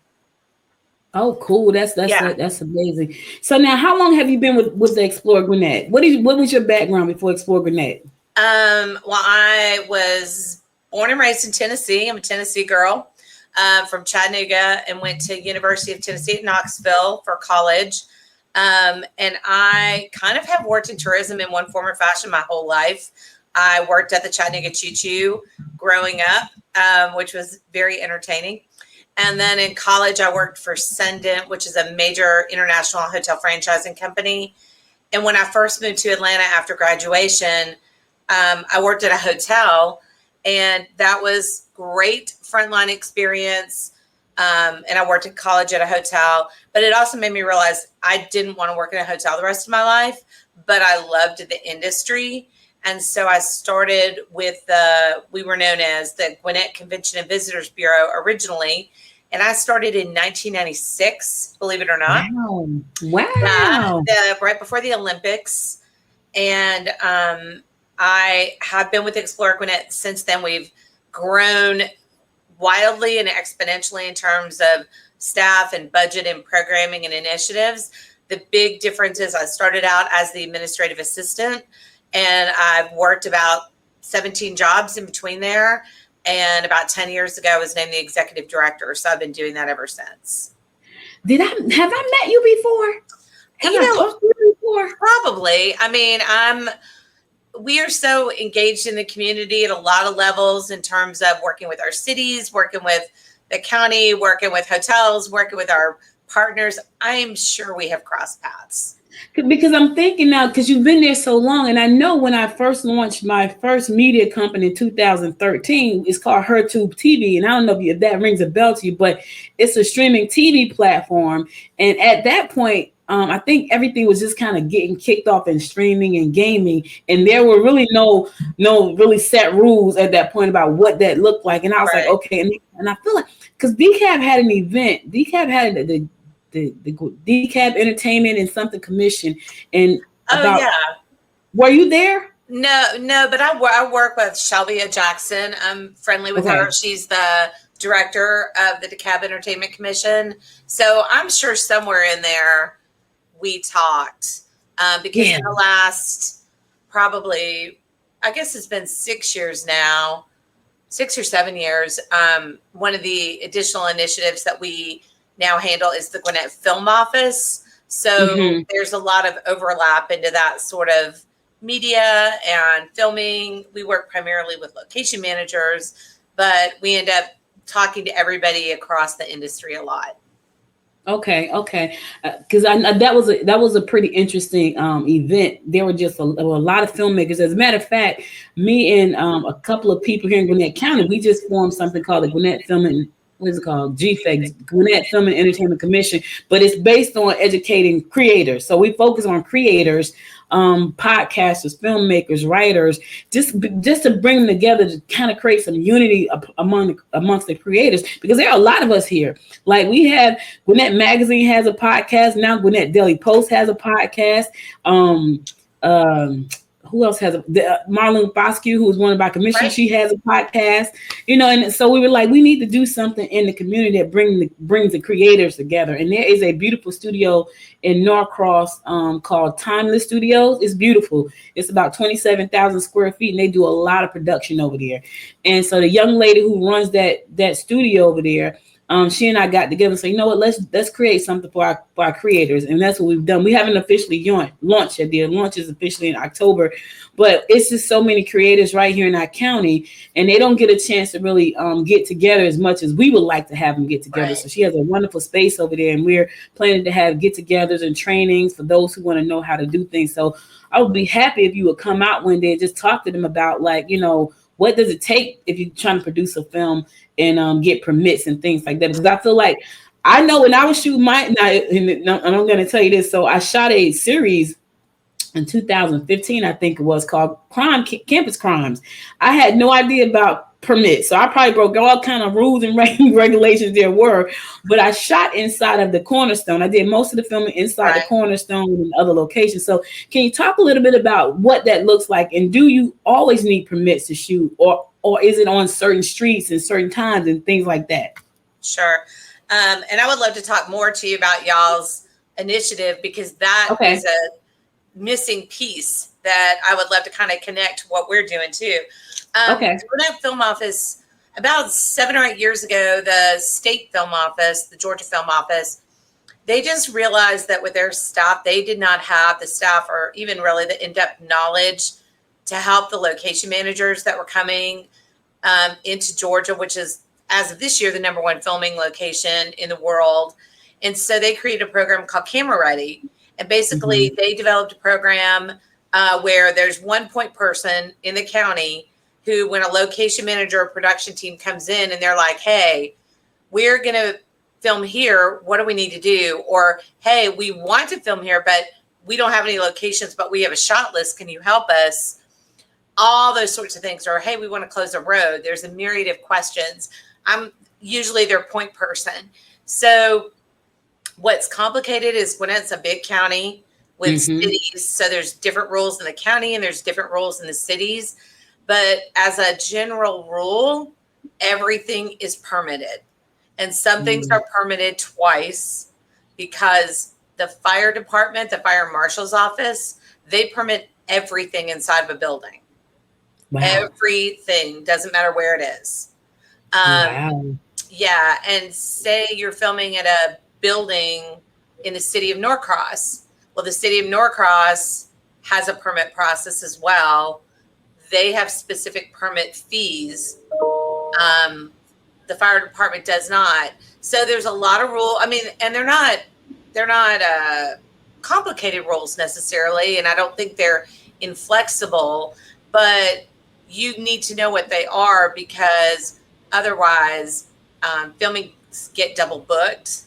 Oh, cool. That's amazing. So now, how long have you been with the Explore Gwinnett? What was your background before Explore Gwinnett? Well, I was born and raised in Tennessee. I'm a Tennessee girl from Chattanooga, and went to University of Tennessee at Knoxville for college. And I kind of have worked in tourism in one form or fashion my whole life. I worked at the Chattanooga Choo Choo growing up, which was very entertaining. And then in college, I worked for Sundent, which is a major international hotel franchising company. And when I first moved to Atlanta after graduation, I worked at a hotel, and that was great frontline experience. And I worked at college at a hotel, but it also made me realize I didn't want to work in a hotel the rest of my life, but I loved the industry. And so I started with we were known as the Gwinnett Convention and Visitors Bureau originally. And I started in 1996, believe it or not. Wow. Right before the Olympics. And I have been with Explore Gwinnett since then. We've grown wildly and exponentially in terms of staff and budget and programming and initiatives. The big difference is I started out as the administrative assistant, and I've worked about 17 jobs in between there. And about 10 years ago, I was named the executive director. So I've been doing that ever since. Have I met you before? Have I talked to you before? Probably. We are so engaged in the community at a lot of levels in terms of working with our cities, working with the county, working with hotels, working with our partners. I'm sure we have crossed paths. Because I'm thinking now, because you've been there so long, and I know when I first launched my first media company in 2013, it's called HerTube TV, and I don't know if that rings a bell to you, but it's a streaming TV platform. And at that point, I think everything was just kind of getting kicked off in streaming and gaming, and there were really no really set rules at that point about what that looked like. And I was like, okay, and I feel like because DCAB had an event, DCAB had the DCAB Entertainment and something commission, and were you there? No, but I work with Shelvia Jackson. I'm friendly with her. She's the director of the DCAB Entertainment Commission. So I'm sure somewhere in there we talked because in the last probably, I guess it's been 6 years now 6 or 7 years. One of the additional initiatives that we now handle is the Gwinnett Film Office. So there's a lot of overlap into that sort of media and filming. We work primarily with location managers, but we end up talking to everybody across the industry a lot. Okay, because that was a pretty interesting event. There were a lot of filmmakers. As a matter of fact, me and a couple of people here in Gwinnett County, we just formed something called the Gwinnett Film and what is it called? GFEC, Gwinnett Film and Entertainment Commission, but it's based on educating creators. So we focus on creators, podcasters, filmmakers, writers, just to bring them together to kind of create some unity amongst the creators, because there are a lot of us here. Like we have Gwinnett Magazine has a podcast now. Gwinnett Daily Post has a podcast. Who else has Marlene Bosque, who is one of our commissioners? Right. She has a podcast, and so we were like, we need to do something in the community that brings the creators together. And there is a beautiful studio in Norcross called Timeless Studios. It's beautiful. It's about 27,000 square feet, and they do a lot of production over there. And so the young lady who runs that studio over there, she and I got together and said, you know what, let's create something for our creators. And that's what we've done. We haven't officially launched yet. The launch is officially in October, but it's just so many creators right here in our county, and they don't get a chance to really get together as much as we would like to have them get together. Right. So she has a wonderful space over there, and we're planning to have get-togethers and trainings for those who want to know how to do things. So I would be happy if you would come out one day and just talk to them about, like, what does it take if you're trying to produce a film and get permits and things like that? Because I feel like, I know when I was shooting and I'm going to tell you this. So I shot a series in 2015, I think it was, called Campus Crimes. I had no idea about permits, so I probably broke all kind of rules and regulations there were, but I shot inside of the Cornerstone. I did most of the filming inside the Cornerstone and other locations. So can you talk a little bit about what that looks like, and do you always need permits to shoot, or is it on certain streets and certain times and things like that? Sure. And I would love to talk more to you about y'all's initiative, because that is a missing piece that I would love to kind of connect to what we're doing too. The Gwinnett Film Office, about 7 or 8 years ago, the state film office, the Georgia Film Office, they just realized that with their staff, they did not have the staff or even really the in-depth knowledge to help the location managers that were coming into Georgia, which is, as of this year, the #1 filming location in the world. And so they created a program called Camera Ready. And basically they developed a program where there's one point person in the county who, when a location manager or production team comes in and they're like, hey, we're going to film here, what do we need to do? Or, hey, we want to film here, but we don't have any locations, but we have a shot list. Can you help us? All those sorts of things. Or, hey, we want to close a road. There's a myriad of questions. I'm usually their point person. So what's complicated is when it's a big county with cities. So there's different rules in the county and there's different rules in the cities. But as a general rule, everything is permitted. And some things are permitted twice, because the fire department, the fire marshal's office, they permit everything inside of a building. Wow. Everything, doesn't matter where it is. Yeah. And say you're filming at a building in the city of Norcross. Well, the city of Norcross has a permit process as well. They have specific permit fees. The fire department does not. So there's a lot of rules. I mean, and they're not complicated rules necessarily, and I don't think they're inflexible, but you need to know what they are, because otherwise filming get double booked.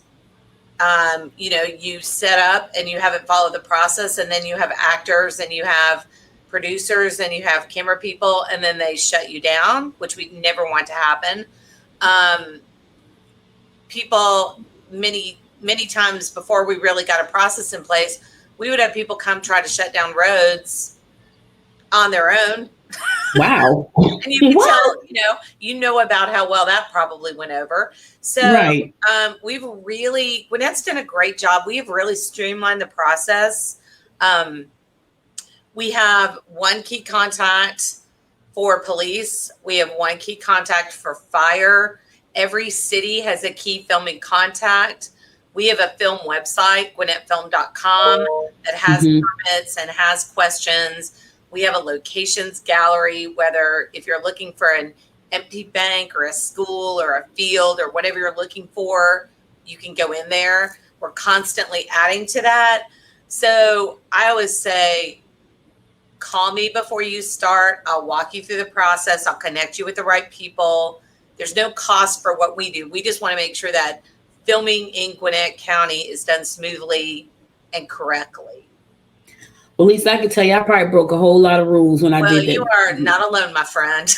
You set up and you haven't followed the process, and then you have actors and you have producers and you have camera people, and then they shut you down, which we never want to happen. People, many times before we really got a process in place, we would have people come try to shut down roads on their own. Wow. And you can tell, you know about how well that probably went over. So Gwinnett's done a great job. We have really streamlined the process. We have one key contact for police. We have one key contact for fire. Every city has a key filming contact. We have a film website, gwinnettfilm.com, that has permits and has questions. We have a locations gallery, whether if you're looking for an empty bank or a school or a field or whatever you're looking for, you can go in there. We're constantly adding to that. So I always say, call me before you start. I'll walk you through the process. I'll connect you with the right people. There's no cost for what we do. We just want to make sure that filming in Gwinnett County is done smoothly and correctly. Well, at least I can tell you, I probably broke a whole lot of rules when I did that. Well, you are not alone, my friend.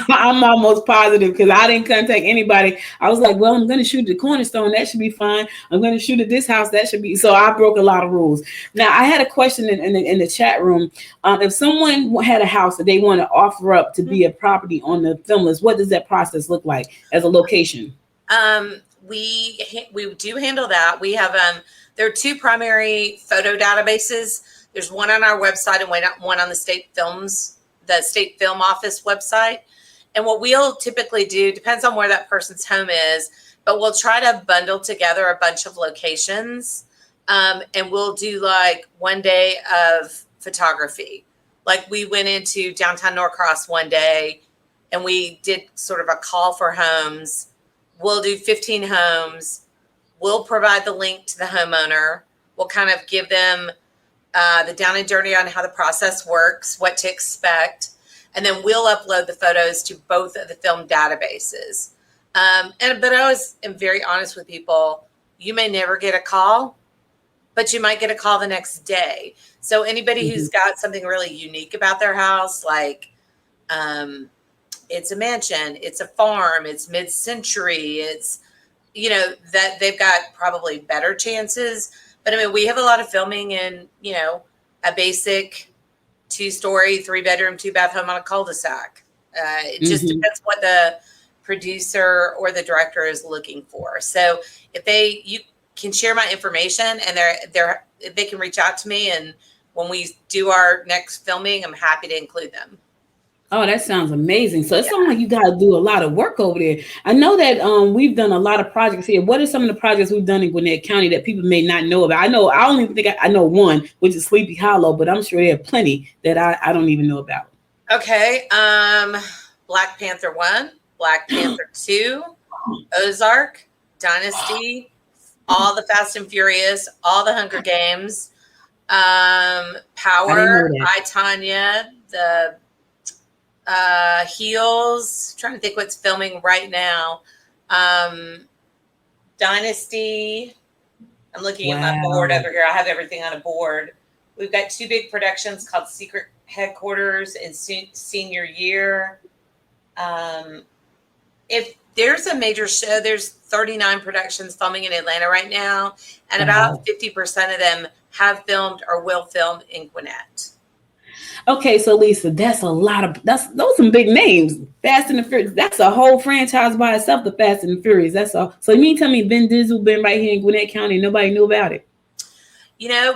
I'm almost positive because I didn't contact anybody. I was like, well, I'm going to shoot the Cornerstone. That should be fine. I'm going to shoot at this house. That should be. So I broke a lot of rules. Now, I had a question in the chat room. If someone had a house that they want to offer up to be a property on the film list, what does that process look like as a location? We do handle that. We have there are two primary photo databases. There's one on our website and one on the State Film Office website. And what we'll typically do depends on where that person's home is, but we'll try to bundle together a bunch of locations, and we'll do like one day of photography. Like we went into downtown Norcross one day and we did sort of a call for homes. We'll do 15 homes. We'll provide the link to the homeowner. We'll kind of give them the down and dirty on how the process works, what to expect. And then we'll upload the photos to both of the film databases. But I always am very honest with people. You may never get a call, but you might get a call the next day. So anybody who's got something really unique about their house, like it's a mansion, it's a farm, it's mid-century, it's, that they've got probably better chances. But I mean, we have a lot of filming in, a basic 2-story, 3-bedroom, 2-bath home on a cul-de-sac. It just depends what the producer or the director is looking for. So if you can share my information and they can reach out to me, and when we do our next filming, I'm happy to include them. Oh, that sounds amazing. So it sounds like you got to do a lot of work over there. I know that we've done a lot of projects here. What are some of the projects we've done in Gwinnett County that people may not know about? I don't even think I know one, which is Sleepy Hollow, but I'm sure there are plenty that I don't even know about. Okay. Black Panther 1, Black Panther 2, Ozark, Dynasty, all the Fast and Furious, all the Hunger Games, Power, I, Tonya, the Heels, trying to think what's filming right now. Dynasty. I'm looking at my board over here. I have everything on a board. We've got 2 big productions called Secret Headquarters and Senior Year. If there's a major show, there's 39 productions filming in Atlanta right now, and about 50% of them have filmed or will film in Gwinnett. Okay, so Lisa, those are some big names. Fast and the Furious, that's a whole franchise by itself, the Fast and the Furious. That's all. So you mean tell me Vin Diesel been right here in Gwinnett County, nobody knew about it?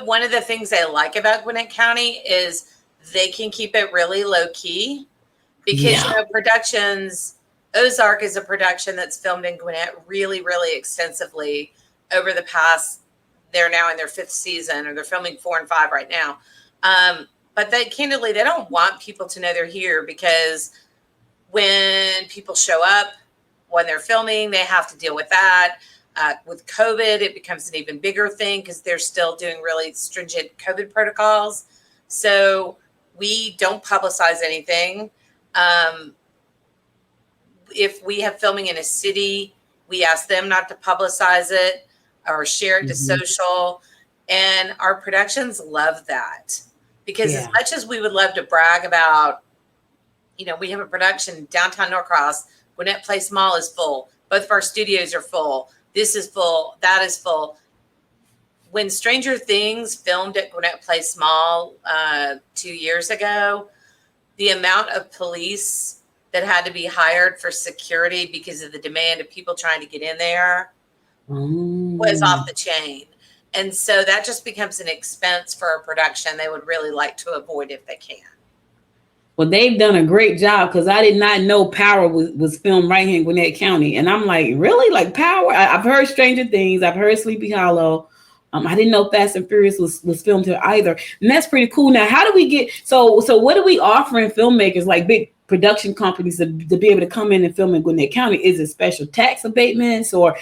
One of the things I like about Gwinnett County is they can keep it really low key because productions, Ozark is a production that's filmed in Gwinnett really, really extensively over the past, they're now in their 5th season, or they're filming 4 and 5 right now. But they don't want people to know they're here, because when people show up, when they're filming, they have to deal with that. With COVID, it becomes an even bigger thing because they're still doing really stringent COVID protocols. So we don't publicize anything. If we have filming in a city, we ask them not to publicize it or share it to social. And our productions love that. Because as much as we would love to brag about, we have a production downtown Norcross, Gwinnett Place Mall is full. Both of our studios are full. This is full. That is full. When Stranger Things filmed at Gwinnett Place Mall 2 years ago, the amount of police that had to be hired for security because of the demand of people trying to get in there was off the chain. And so that just becomes an expense for a production they would really like to avoid if they can. Well, they've done a great job because I did not know Power was filmed right here in Gwinnett County. And I'm like, really? Like Power? I've heard Stranger Things. I've heard Sleepy Hollow. I didn't know Fast and Furious was filmed here either. And that's pretty cool. Now, how do we get, so what are we offering filmmakers, like big production companies to be able to come in and film in Gwinnett County? Is it special tax abatements or,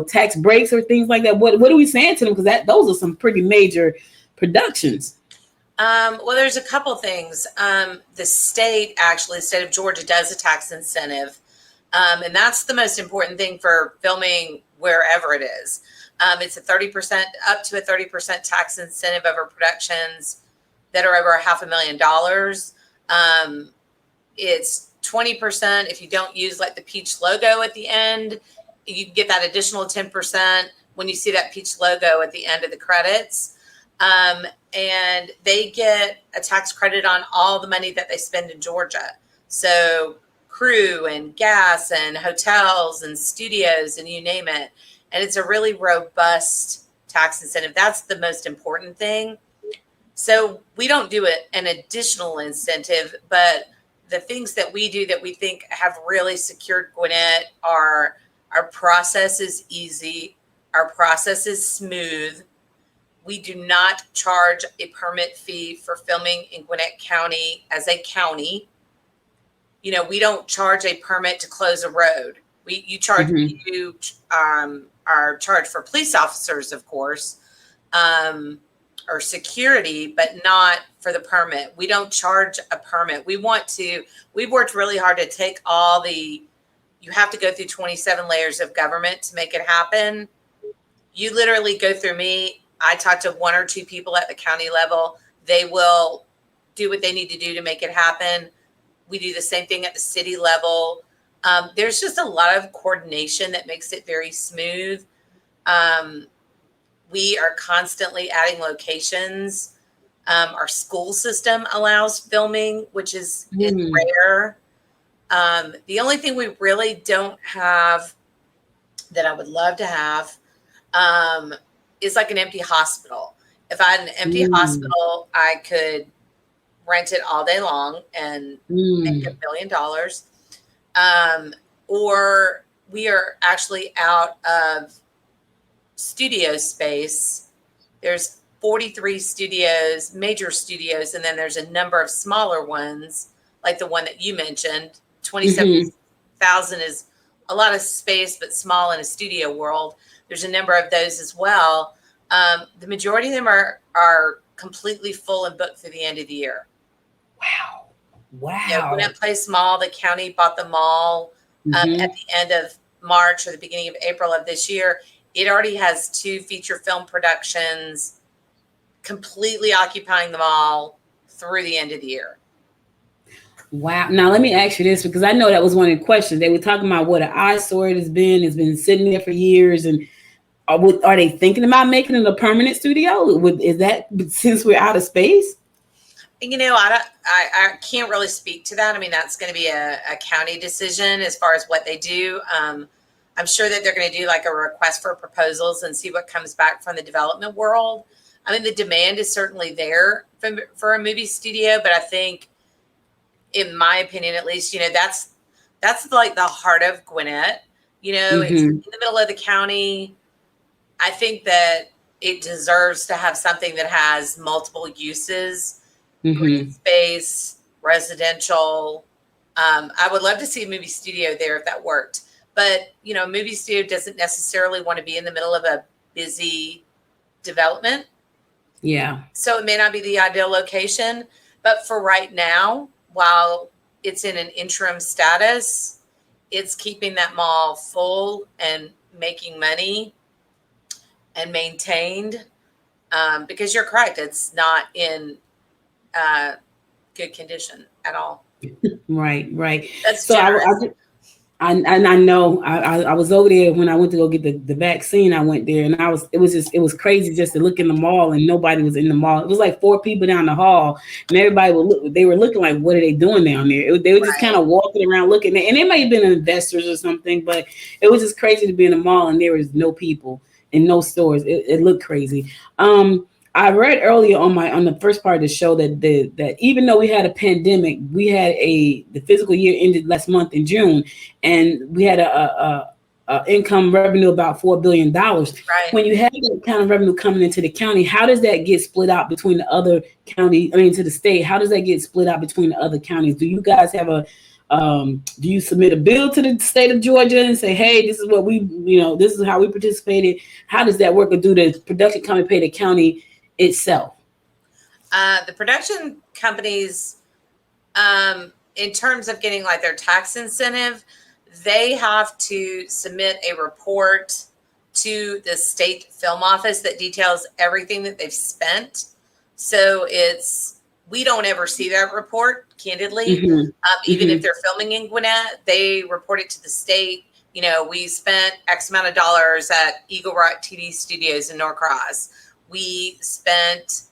tax breaks or things like that? What are we saying to them? Because those are some pretty major productions. Well, there's a couple things. The state of Georgia does a tax incentive. And that's the most important thing for filming wherever it is. It's a 30%, up to a 30% tax incentive over productions that are over $500,000. It's 20% if you don't use like the peach logo at the end. You can get that additional 10% when you see that peach logo at the end of the credits. And they get a tax credit on all the money that they spend in Georgia. So crew and gas and hotels and studios and you name it. And it's a really robust tax incentive. That's the most important thing. So we don't do an additional incentive, but the things that we do that we think have really secured Gwinnett are our process is easy. Our process is smooth. We do not charge a permit fee for filming in Gwinnett County as a county. We don't charge a permit to close a road. You charge, you are charged for police officers, of course, or security, but not for the permit. We don't charge a permit. We've worked really hard to take you have to go through 27 layers of government to make it happen. You literally go through me. I talk to one or two people at the county level. They will do what they need to do to make it happen. We do the same thing at the city level. There's just a lot of coordination that makes it very smooth. We are constantly adding locations. Our school system allows filming, which is rare. The only thing we really don't have that I would love to have is like an empty hospital. If I had an empty hospital, I could rent it all day long and make $1 million. Or we are actually out of studio space. There's 43 studios, major studios, and then there's a number of smaller ones, like the one that you mentioned. 27,000 is a lot of space, but small in a studio world. There's a number of those as well. The majority of them are completely full and booked through the end of the year. Wow. Gwinnett Place Mall, the county bought the mall at the end of March or the beginning of April of this year. It already has 2 feature film productions completely occupying the mall through the end of the year. Wow. Now, let me ask you this, because I know that was one of the questions. They were talking about what an eyesore it has been. It's been sitting there for years. And are they thinking about making it a permanent studio? Is that since we're out of space? I can't really speak to that. I mean, that's going to be a county decision as far as what they do. I'm sure that they're going to do like a request for proposals and see what comes back from the development world. I mean, the demand is certainly there for a movie studio, but I think, in my opinion, at least, that's like the heart of Gwinnett. It's in the middle of the county. I think that it deserves to have something that has multiple uses, green space, residential. I would love to see a movie studio there if that worked. But, a movie studio doesn't necessarily want to be in the middle of a busy development. Yeah. So it may not be the ideal location. But for right now, while it's in an interim status, it's keeping that mall full and making money and maintained. Because you're correct, it's not in good condition at all. Right. That's so I know I was over there when I went to go get the vaccine. I went there and it was crazy just to look in the mall and nobody was in the mall. It was like 4 people down the hall and everybody they were looking like, what are they doing down there? They were just kind of walking around looking, and they might have been investors or something, but it was just crazy to be in the mall and there was no people and no stores. It looked crazy. I read earlier on the first part of the show that even though we had a pandemic, we had the fiscal year ended last month in June, and we had a income revenue about $4 billion. Right. When you have that kind of revenue coming into the county, how does that get split out between the other county? I mean, to the state, how does that get split out between the other counties? Do you guys have do you submit a bill to the state of Georgia and say, hey, this is what this is how we participated? How does that work? Or do the production company pay the county itself? The production companies, in terms of getting like their tax incentive, they have to submit a report to the state film office that details everything that they've spent. So we don't ever see that report, candidly. Even if they're filming in Gwinnett, they report it to the state. We spent X amount of dollars at Eagle Rock TV Studios in Norcross. We spent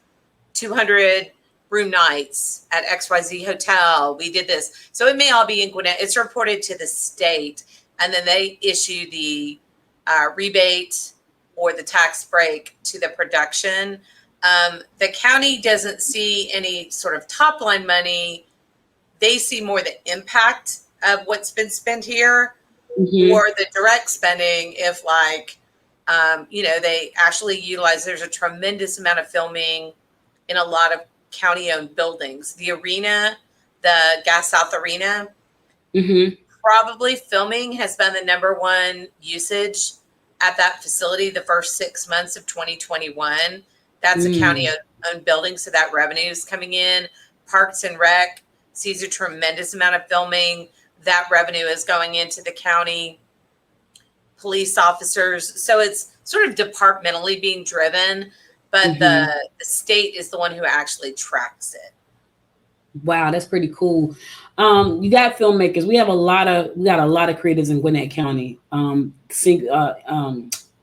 200 room nights at XYZ Hotel. We did this. So it may all be in Gwinnett. It's reported to the state, and then they issue the rebate or the tax break to the production. The county doesn't see any sort of top line money. They see more the impact of what's been spent here or the direct spending. If they actually utilize, there's a tremendous amount of filming in a lot of county-owned buildings. The arena, the Gas South Arena, probably filming has been the number one usage at that facility the first 6 months of 2021. That's a county-owned building, so that revenue is coming in. Parks and Rec sees a tremendous amount of filming. That revenue is going into the county. Police officers. So it's sort of departmentally being driven, but the state is the one who actually tracks it. Wow, that's pretty cool. You got filmmakers. We got a lot of creatives in Gwinnett County.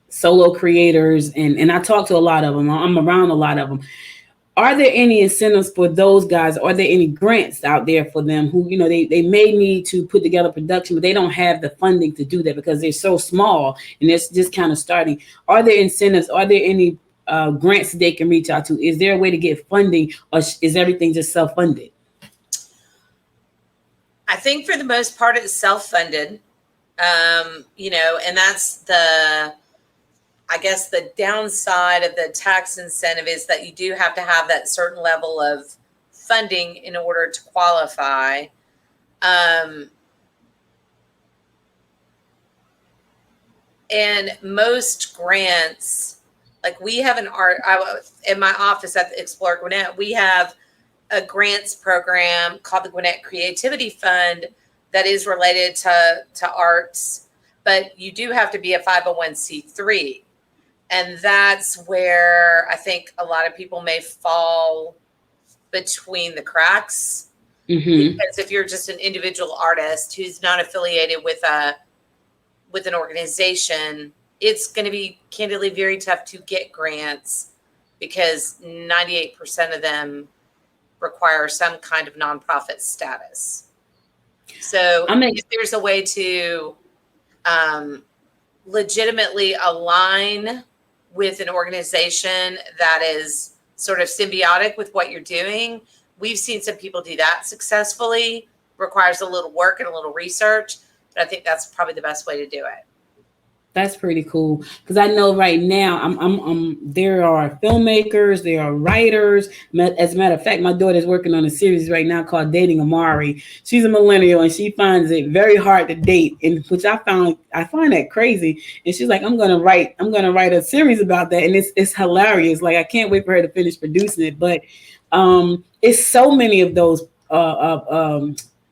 Solo creators, and I talk to a lot of them. I'm around a lot of them. Are there any incentives for those guys? Are there any grants out there for them who, they may need to put together production, but they don't have the funding to do that because they're so small and it's just kind of starting? Are there incentives? Are there any grants they can reach out to? Is there a way to get funding, or is everything just self-funded? I think for the most part it's self-funded, and that's I guess the downside of the tax incentive is that you do have to have that certain level of funding in order to qualify. And most grants, like we have in my office at the Explore Gwinnett, we have a grants program called the Gwinnett Creativity Fund that is related to arts, but you do have to be a 501c3. And that's where I think a lot of people may fall between the cracks. Because if you're just an individual artist who's not affiliated with an organization, it's going to be candidly very tough to get grants because 98% of them require some kind of nonprofit status. So if there's a way to legitimately align with an organization that is sort of symbiotic with what you're doing, we've seen some people do that successfully. Requires a little work and a little research, but I think that's probably the best way to do it. That's pretty cool, because I know right now there are filmmakers, there are writers. As a matter of fact, my daughter's working on a series right now called Dating Amari. She's a millennial and she finds it very hard to date, and which I find that crazy. And she's like, I'm gonna write a series about that, and it's hilarious. Like, I can't wait for her to finish producing it. But it's so many of those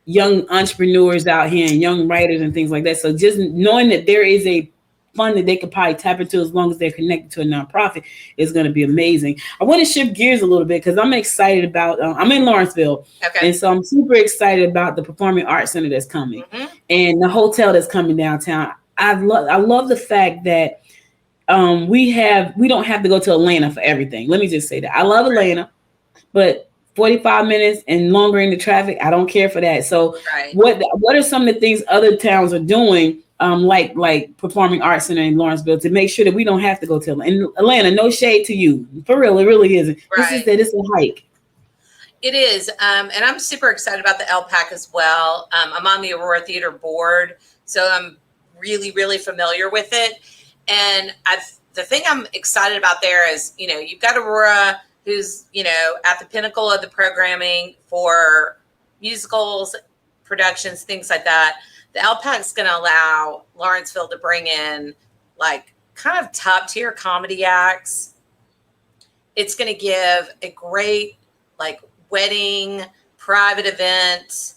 young entrepreneurs out here and young writers and things like that. So just knowing that there is a fund that they could probably tap into as long as they're connected to a nonprofit is going to be amazing. I want to shift gears a little bit because I'm excited about, I'm in Lawrenceville. Okay. And so I'm super excited about the Performing Arts Center that's coming and the hotel that's coming downtown. I love the fact that we don't have to go to Atlanta for everything. Let me just say that. I love Atlanta, but 45 minutes and longer in the traffic, I don't care for that. So what are some of the things other towns are doing like Performing Arts Center in Lawrenceville to make sure that we don't have to go to Atlanta. And Atlanta, no shade to you. For real, it really isn't. Right. It's a hike. It is. And I'm super excited about the LPAC as well. I'm on the Aurora Theater board, so I'm really, really familiar with it. And the thing I'm excited about there is, you've got Aurora, who's, at the pinnacle of the programming for musicals, productions, things like that. The LPAC is going to allow Lawrenceville to bring in like kind of top tier comedy acts. It's going to give a great like wedding, private event,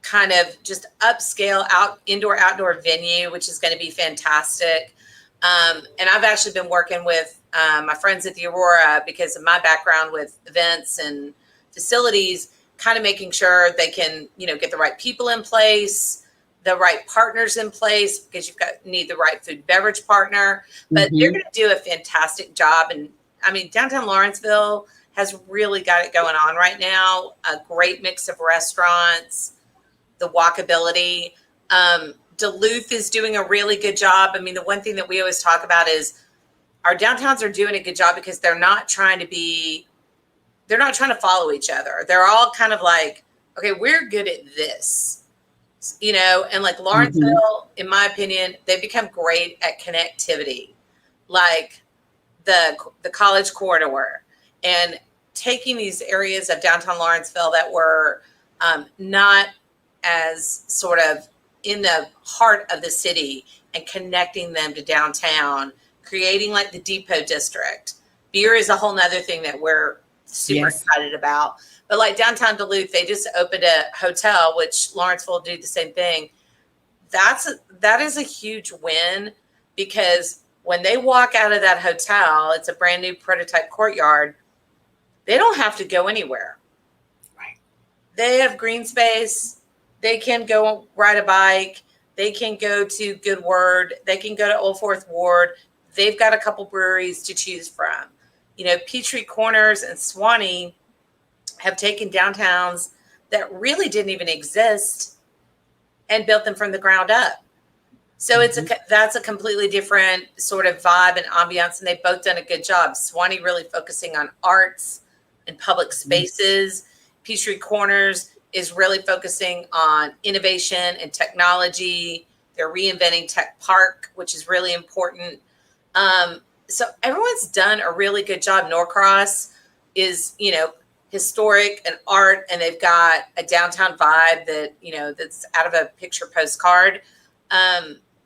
kind of just upscale indoor-outdoor venue, which is going to be fantastic. And I've actually been working with my friends at the Aurora because of my background with events and facilities, kind of making sure they can, get the right people in place, the right partners in place, because need the right food beverage partner. But they're going to do a fantastic job. And I mean, downtown Lawrenceville has really got it going on right now. A great mix of restaurants, the walkability. Duluth is doing a really good job. I mean, the one thing that we always talk about is our downtowns are doing a good job because they're not trying to follow each other. They're all kind of like, okay, we're good at this, and like Lawrenceville, in my opinion, they've become great at connectivity, like the College Corridor, and taking these areas of downtown Lawrenceville that were not as sort of in the heart of the city and connecting them to downtown, creating like the Depot District. Beer is a whole nother thing that we're super excited about. But like downtown Duluth, they just opened a hotel, which Lawrenceville will do the same thing. That is a huge win, because when they walk out of that hotel, it's a brand new prototype courtyard. They don't have to go anywhere. Right. They have green space. They can go ride a bike. They can go to Good Word. They can go to Old Fourth Ward. They've got a couple breweries to choose from. Peachtree Corners and Swanee have taken downtowns that really didn't even exist and built them from the ground up. So that's a completely different sort of vibe and ambiance, and they've both done a good job. Swanee really focusing on arts and public spaces. Peachtree Corners is really focusing on innovation and technology. They're reinventing Tech Park, which is really important. So everyone's done a really good job. Norcross is, historic and art, and they've got a downtown vibe that, that's out of a picture postcard.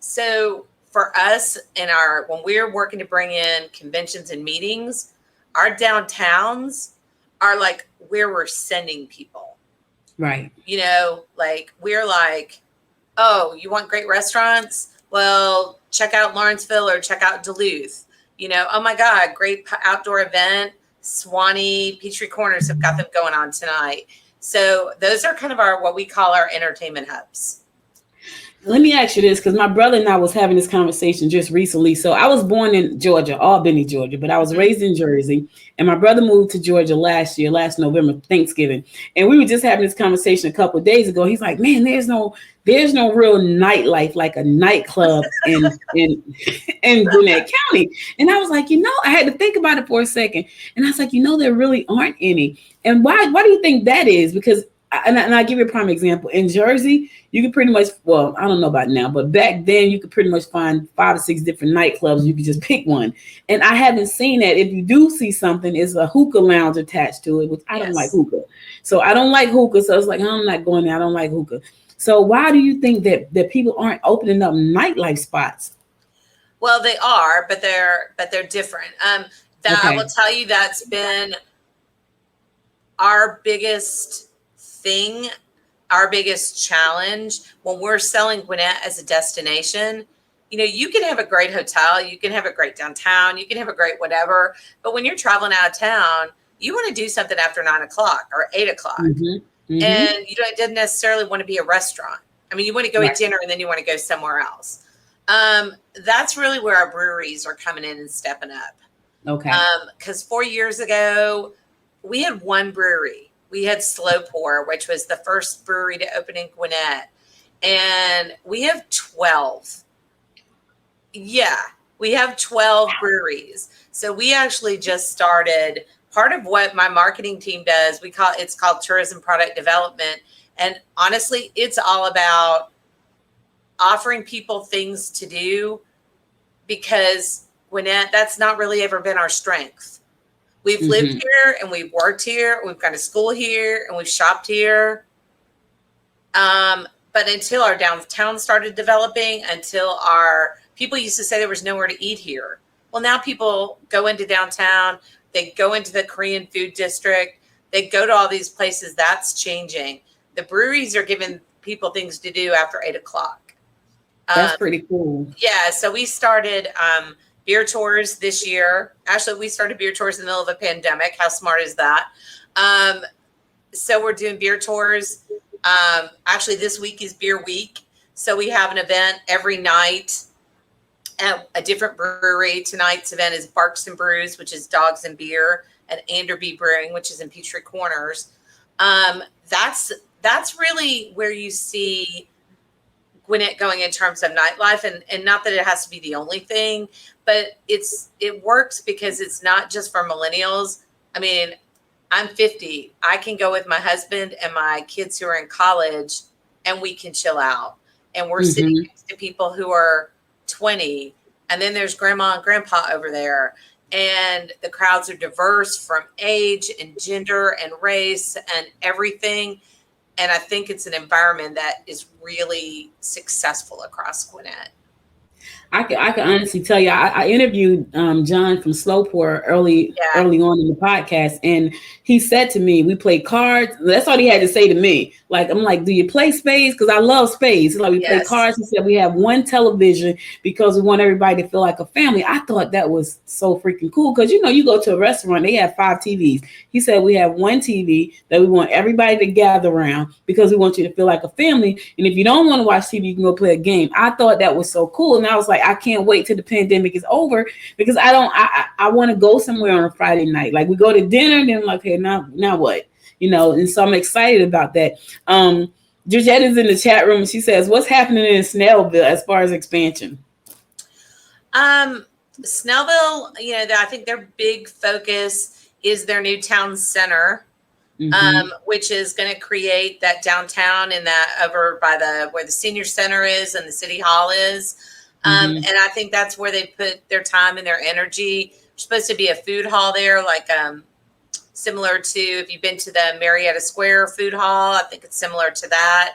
So for us when we're working to bring in conventions and meetings, our downtowns are like where we're sending people. Right. Like we're like, oh, you want great restaurants? Well, check out Lawrenceville or check out Duluth. Oh my God, great outdoor event. Swanee, Peachtree Corners have got them going on tonight. So those are kind of what we call our entertainment hubs. Let me ask you this, because my brother and I was having this conversation just recently. So I was born in Georgia, Albany, Georgia, but I was raised in Jersey. And my brother moved to Georgia last November, Thanksgiving. And we were just having this conversation a couple of days ago. He's like, man, there's no real nightlife, like a nightclub in Gwinnett County. And I was like, I had to think about it for a second. And I was like, there really aren't any. And why do you think that is? Because and I'll give you a prime example. In Jersey, you could pretty much, well, I don't know about now, but back then you could pretty much find 5 or 6 different nightclubs. You could just pick one. And I haven't seen that. If you do see something, it's a hookah lounge attached to it, which I don't like hookah. So I don't like hookah. So it's like, I'm not going there. I don't like hookah. So why do you think that people aren't opening up nightlife spots? Well, they are, but they're different. I will tell you that's been our biggest thing, our biggest challenge when we're selling Gwinnett as a destination. You can have a great hotel, you can have a great downtown, you can have a great whatever, but when you're traveling out of town, you want to do something after 9 o'clock or 8 o'clock. And it doesn't necessarily want to be a restaurant. I mean, you want to go eat dinner and then you want to go somewhere else. That's really where our breweries are coming in and stepping up. Okay. Because 4 years ago, we had one brewery. We had Slow Pour, which was the first brewery to open in Gwinnett. And we have 12. Yeah, we have 12 breweries. So we actually just started. Part of what my marketing team does, it's called tourism product development. And honestly, it's all about offering people things to do, because Gwinnett, that's not really ever been our strength. We've lived here and we've worked here. We've gone to school here and we've shopped here. But until our downtown started developing, until our people used to say there was nowhere to eat here. Well, now people go into downtown, they go into the Korean food district, they go to all these places. That's changing. The breweries are giving people things to do after 8 o'clock. That's pretty cool. Yeah. So we started beer tours this year. Actually, we started beer tours in the middle of a pandemic. How smart is that? So we're doing beer tours. Actually, this week is beer week. So we have an event every night at a different brewery. Tonight's event is Barks and Brews, which is dogs and beer, at Anderby Brewing, which is in Peachtree Corners. That's really where you see Gwinnett going in terms of nightlife, and not that it has to be the only thing, but it works because it's not just for millennials. I mean, I'm 50. I can go with my husband and my kids who are in college, and we can chill out. And we're sitting next to people who are 20, and then there's grandma and grandpa over there. And the crowds are diverse from age and gender and race and everything. And I think it's an environment that is really successful across Gwinnett. I can honestly tell you, I interviewed John from Slowport early on in the podcast, and he said to me, we play cards. That's all he had to say to me. Like, I'm like, do you play spades? Because I love spades. Like, we play cards. He said we have one television because we want everybody to feel like a family. I thought that was so freaking cool, because you go to a restaurant, they have 5 TVs. He said we have one TV that we want everybody to gather around because we want you to feel like a family. And if you don't want to watch TV, you can go play a game. I thought that was so cool, and I was like, I can't wait till the pandemic is over, because I want to go somewhere on a Friday night. Like, we go to dinner, and then I'm like, okay, now what? And so I'm excited about that. Georgette is in the chat room, and she says, what's happening in Snellville as far as expansion? Snellville, I think their big focus is their new town center, which is going to create that downtown and that over by where the senior center is and the city hall is. And I think that's where they put their time and their energy. There's supposed to be a food hall there, like similar to, if you've been to the Marietta Square food hall, I think it's similar to that.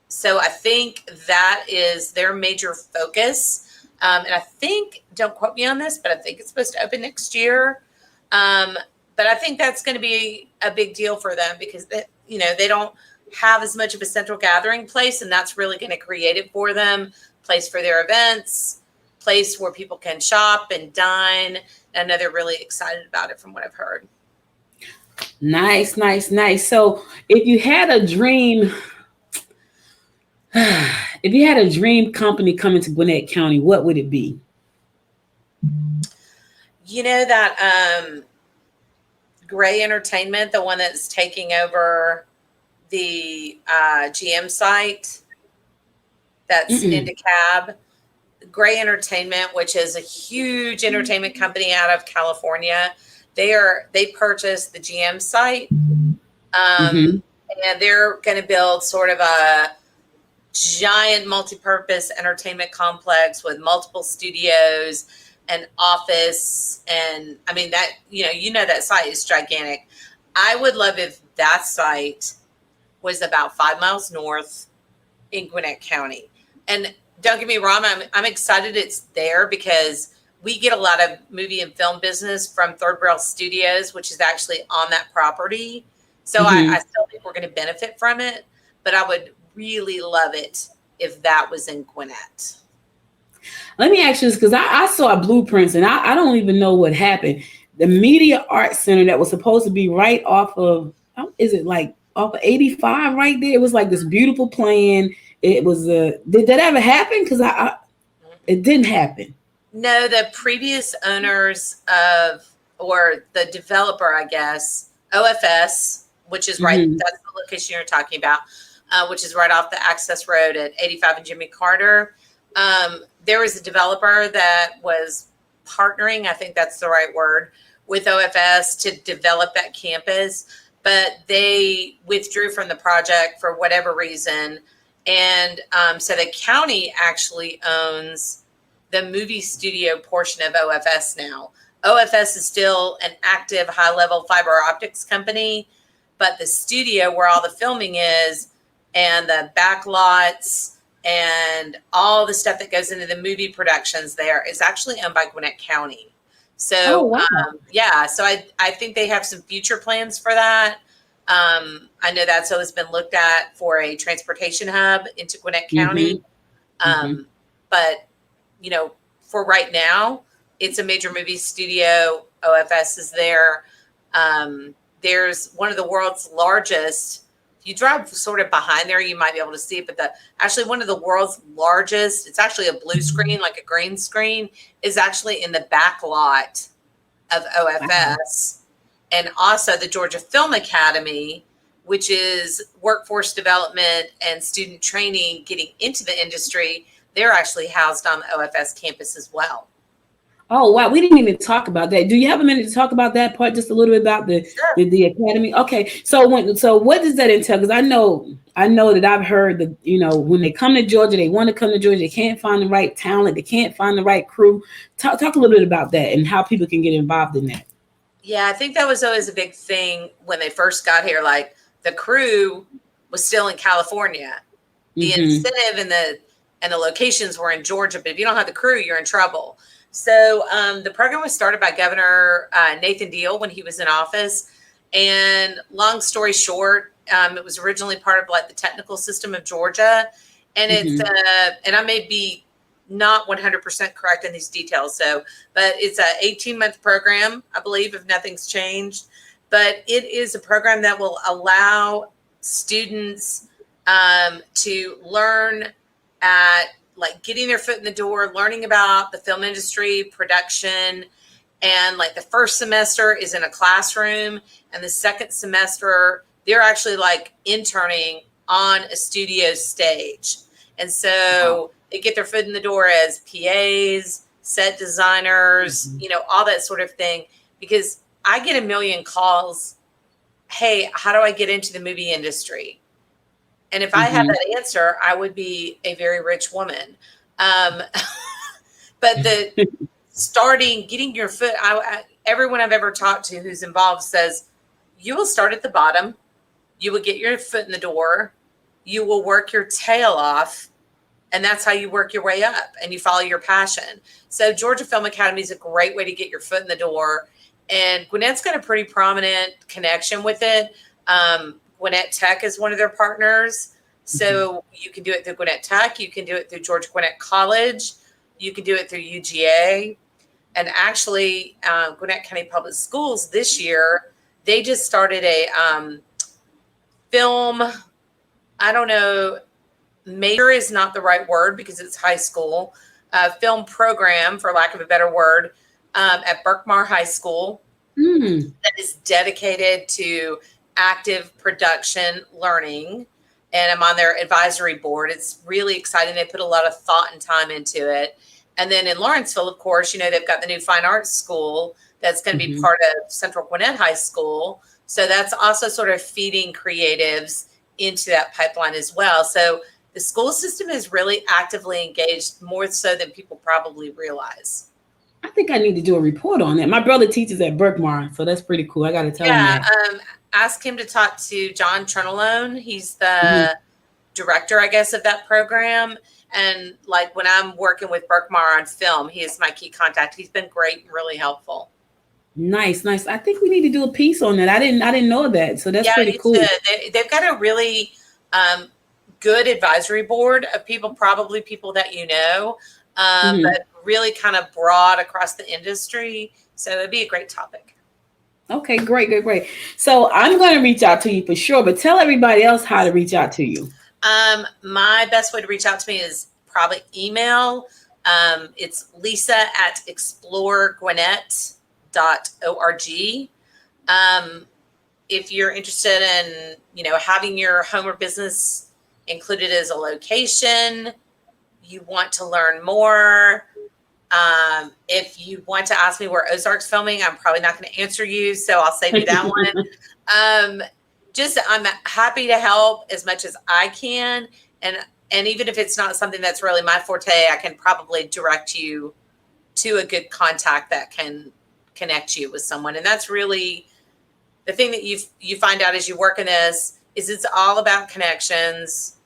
So I think that is their major focus. And I think, don't quote me on this, but I think it's supposed to open next year. But I think that's going to be a big deal for them, because they don't have as much of a central gathering place, and that's really going to create it for them. Place for their events, place where people can shop and dine. I know they're really excited about it from what I've heard. Nice. So if you had a dream company coming to Gwinnett County, what would it be? That Gray Entertainment, the one that's taking over the GM site, that's in DeKalb. Gray Entertainment, which is a huge entertainment company out of California. They purchased the GM site, and they're going to build sort of a giant multi-purpose entertainment complex with multiple studios and office. And I mean, that, that site is gigantic. I would love if that site was about 5 miles north in Gwinnett County. And don't get me wrong, I'm excited it's there, because we get a lot of movie and film business from Third Rail Studios, which is actually on that property. So I still think we're going to benefit from it, but I would really love it if that was in Gwinnett. Let me ask you this, because I saw blueprints, and I don't even know what happened. The Media Arts Center that was supposed to be right off of, off of 85 right there? It was like this beautiful plan. It was did that ever happen? Because it didn't happen. No, the previous owners or the developer, I guess, OFS, which is right, that's the location you're talking about, which is right off the access road at 85 and Jimmy Carter. There was a developer that was partnering, I think that's the right word, with OFS to develop that campus, but they withdrew from the project for whatever reason. And so the county actually owns the movie studio portion of OFS now. OFS is still an active high-level fiber optics company, but the studio where all the filming is and the back lots and all the stuff that goes into the movie productions there is actually owned by Gwinnett County. So, yeah, so I think they have some future plans for that. I know that's always been looked at for a transportation hub into Gwinnett County. But, you know, for right now, it's a major movie studio. OFS is there. There's one of the world's largest, if you drive sort of behind there, you might be able to see it, but actually one of the world's largest, it's actually a blue screen, like a green screen, is actually in the back lot of OFS. And also the Georgia Film Academy, which is workforce development and student training getting into the industry, they're actually housed on the OFS campus as well. Oh, wow. We didn't even talk about that. Do you have a minute to talk about that part, just a little bit about the academy? Okay. So what does that entail? Because I know that I've heard that, you know, when they come to Georgia, they want to come to Georgia, they can't find the right talent, they can't find the right crew. Talk a little bit about that and how people can get involved in that. Yeah, I think that was always a big thing when they first got here. Like the crew was still in California. The incentive and the locations were in Georgia, but if you don't have the crew, you're in trouble. So the program was started by Governor Nathan Deal when he was in office. And long story short, it was originally part of like the technical system of Georgia. And it's, and I may be not 100% correct in these details. But it's a 18-month program, I believe, if nothing's changed. But it is a program that will allow students to learn at like getting their foot in the door, learning about the film industry, production. And like the first semester is in a classroom, and the second semester, they're actually like interning on a studio stage. And so they get their foot in the door as PAs, set designers, you know, all that sort of thing. Because I get a million calls, hey, how do I get into the movie industry? And if I had that answer, I would be a very rich woman. But the getting your foot, everyone I've ever talked to who's involved says, you will start at the bottom. You will get your foot in the door. You will work your tail off. And that's how you work your way up and you follow your passion. So Georgia Film Academy is a great way to get your foot in the door. And Gwinnett's got a pretty prominent connection with it. Gwinnett Tech is one of their partners. So you can do it through Gwinnett Tech. You can do it through Georgia Gwinnett College. You can do it through UGA. And actually, Gwinnett County Public Schools this year, they just started a film, I don't know, major is not the right word because it's high school, film program, for lack of a better word, at Berkmar High School that is dedicated to active production learning, and I'm on their advisory board. It's really exciting. They put a lot of thought and time into it. And then in Lawrenceville, of course, you know, they've got the new fine arts school that's going to be part of Central Gwinnett High School. So that's also sort of feeding creatives into that pipeline as well. So the school system is really actively engaged, more so than people probably realize. I think I need to do a report on that. My brother teaches at Berkmar, so that's pretty cool. I got to tell him that. Ask him to talk to John Trenalone. He's the director, I guess, of that program. And like when I'm working with Berkmar on film, he is my key contact. He's been great and really helpful. Nice. I think we need to do a piece on that. I didn't know that. So that's pretty cool. They've got a really good advisory board of people, probably people that you know, but really kind of broad across the industry. So it'd be a great topic. Okay, great. So I'm going to reach out to you for sure, but tell everybody else how to reach out to you. My best way to reach out to me is probably email. It's lisa@exploregwinnett.org. If you're interested in, you know, having your home or business included as a location, you want to learn more. If you want to ask me where Ozark's filming, I'm probably not going to answer you, so I'll save you that one. I'm happy to help as much as I can, and even if it's not something that's really my forte, I can probably direct you to a good contact that can connect you with someone. And that's really the thing that you find out as you work in this, is it's all about connections.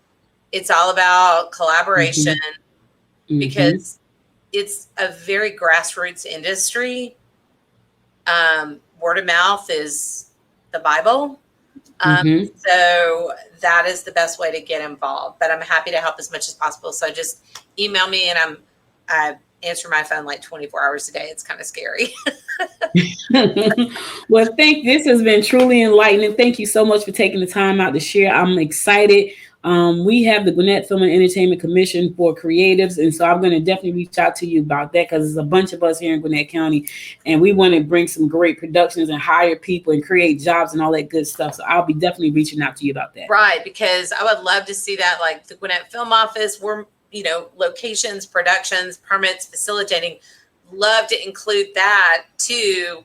It's all about collaboration, because it's a very grassroots industry. Word of mouth is the Bible. So that is the best way to get involved, but I'm happy to help as much as possible. So just email me, and I answer my phone like 24 hours a day. It's kind of scary. Well, this has been truly enlightening. Thank you so much for taking the time out to share. I'm excited. We have the Gwinnett Film and Entertainment Commission for creatives, and so I'm going to definitely reach out to you about that, because there's a bunch of us here in Gwinnett County, and we want to bring some great productions and hire people and create jobs and all that good stuff. So I'll be definitely reaching out to you about that. Right, because I would love to see that, like the Gwinnett Film Office, we're, locations, productions, permits, facilitating, love to include that too,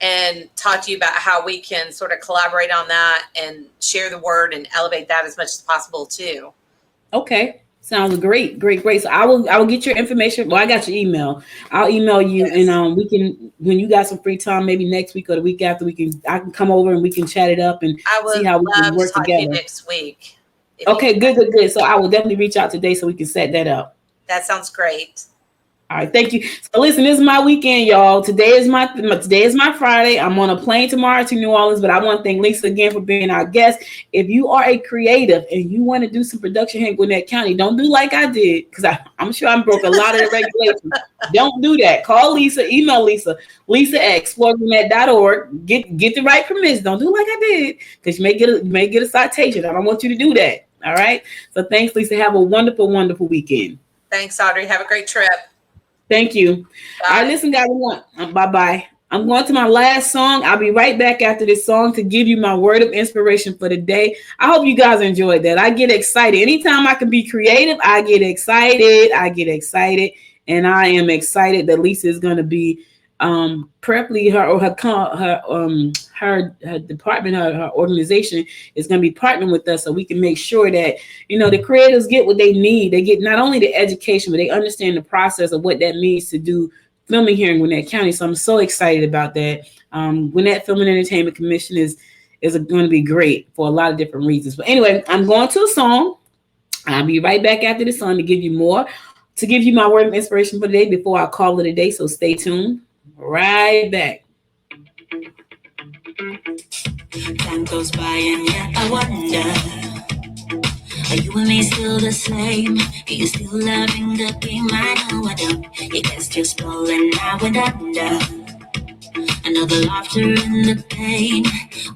and talk to you about how we can sort of collaborate on that and share the word and elevate that as much as possible too. Okay. Sounds great. So I will get your information. Well, I got your email. I'll email you, yes. And we can, when you got some free time, maybe next week or the week after, I can come over and we can chat it up and see how we can work together. To next week. Okay, good. So I will definitely reach out today so we can set that up. That sounds great. All right, thank you. So listen, this is my weekend, y'all. Today is my Friday. I'm on a plane tomorrow to New Orleans, but I want to thank Lisa again for being our guest. If you are a creative and you want to do some production here in Gwinnett County, don't do like I did, because I'm sure I broke a lot of the regulations. Don't do that. Call Lisa, email Lisa at exploregwinnett.org. Get the right permission. Don't do like I did, because you may get a citation. I don't want you to do that. All right. So thanks, Lisa. Have a wonderful, wonderful weekend. Thanks, Audrey. Have a great trip. Thank you. Bye. All right, listen, guys. Bye-bye. I'm going to my last song. I'll be right back after this song to give you my word of inspiration for the day. I hope you guys enjoyed that. I get excited. Anytime I can be creative, I get excited. And I am excited that Lisa is going to be prayerfully her department, her organization is going to be partnering with us so we can make sure that, the creators get what they need. They get not only the education, but they understand the process of what that means to do filming here in Gwinnett County. So I'm so excited about that. Gwinnett Film and Entertainment Commission is going to be great for a lot of different reasons. But anyway, I'm going to a song. I'll be right back after the song to give you my word of inspiration for the day before I call it a day. So stay tuned. Right back. Time goes by and yet I wonder, are you and me still the same? Are you still loving the game? I know I don't. You guess just falling now and under. Another laughter in the pain.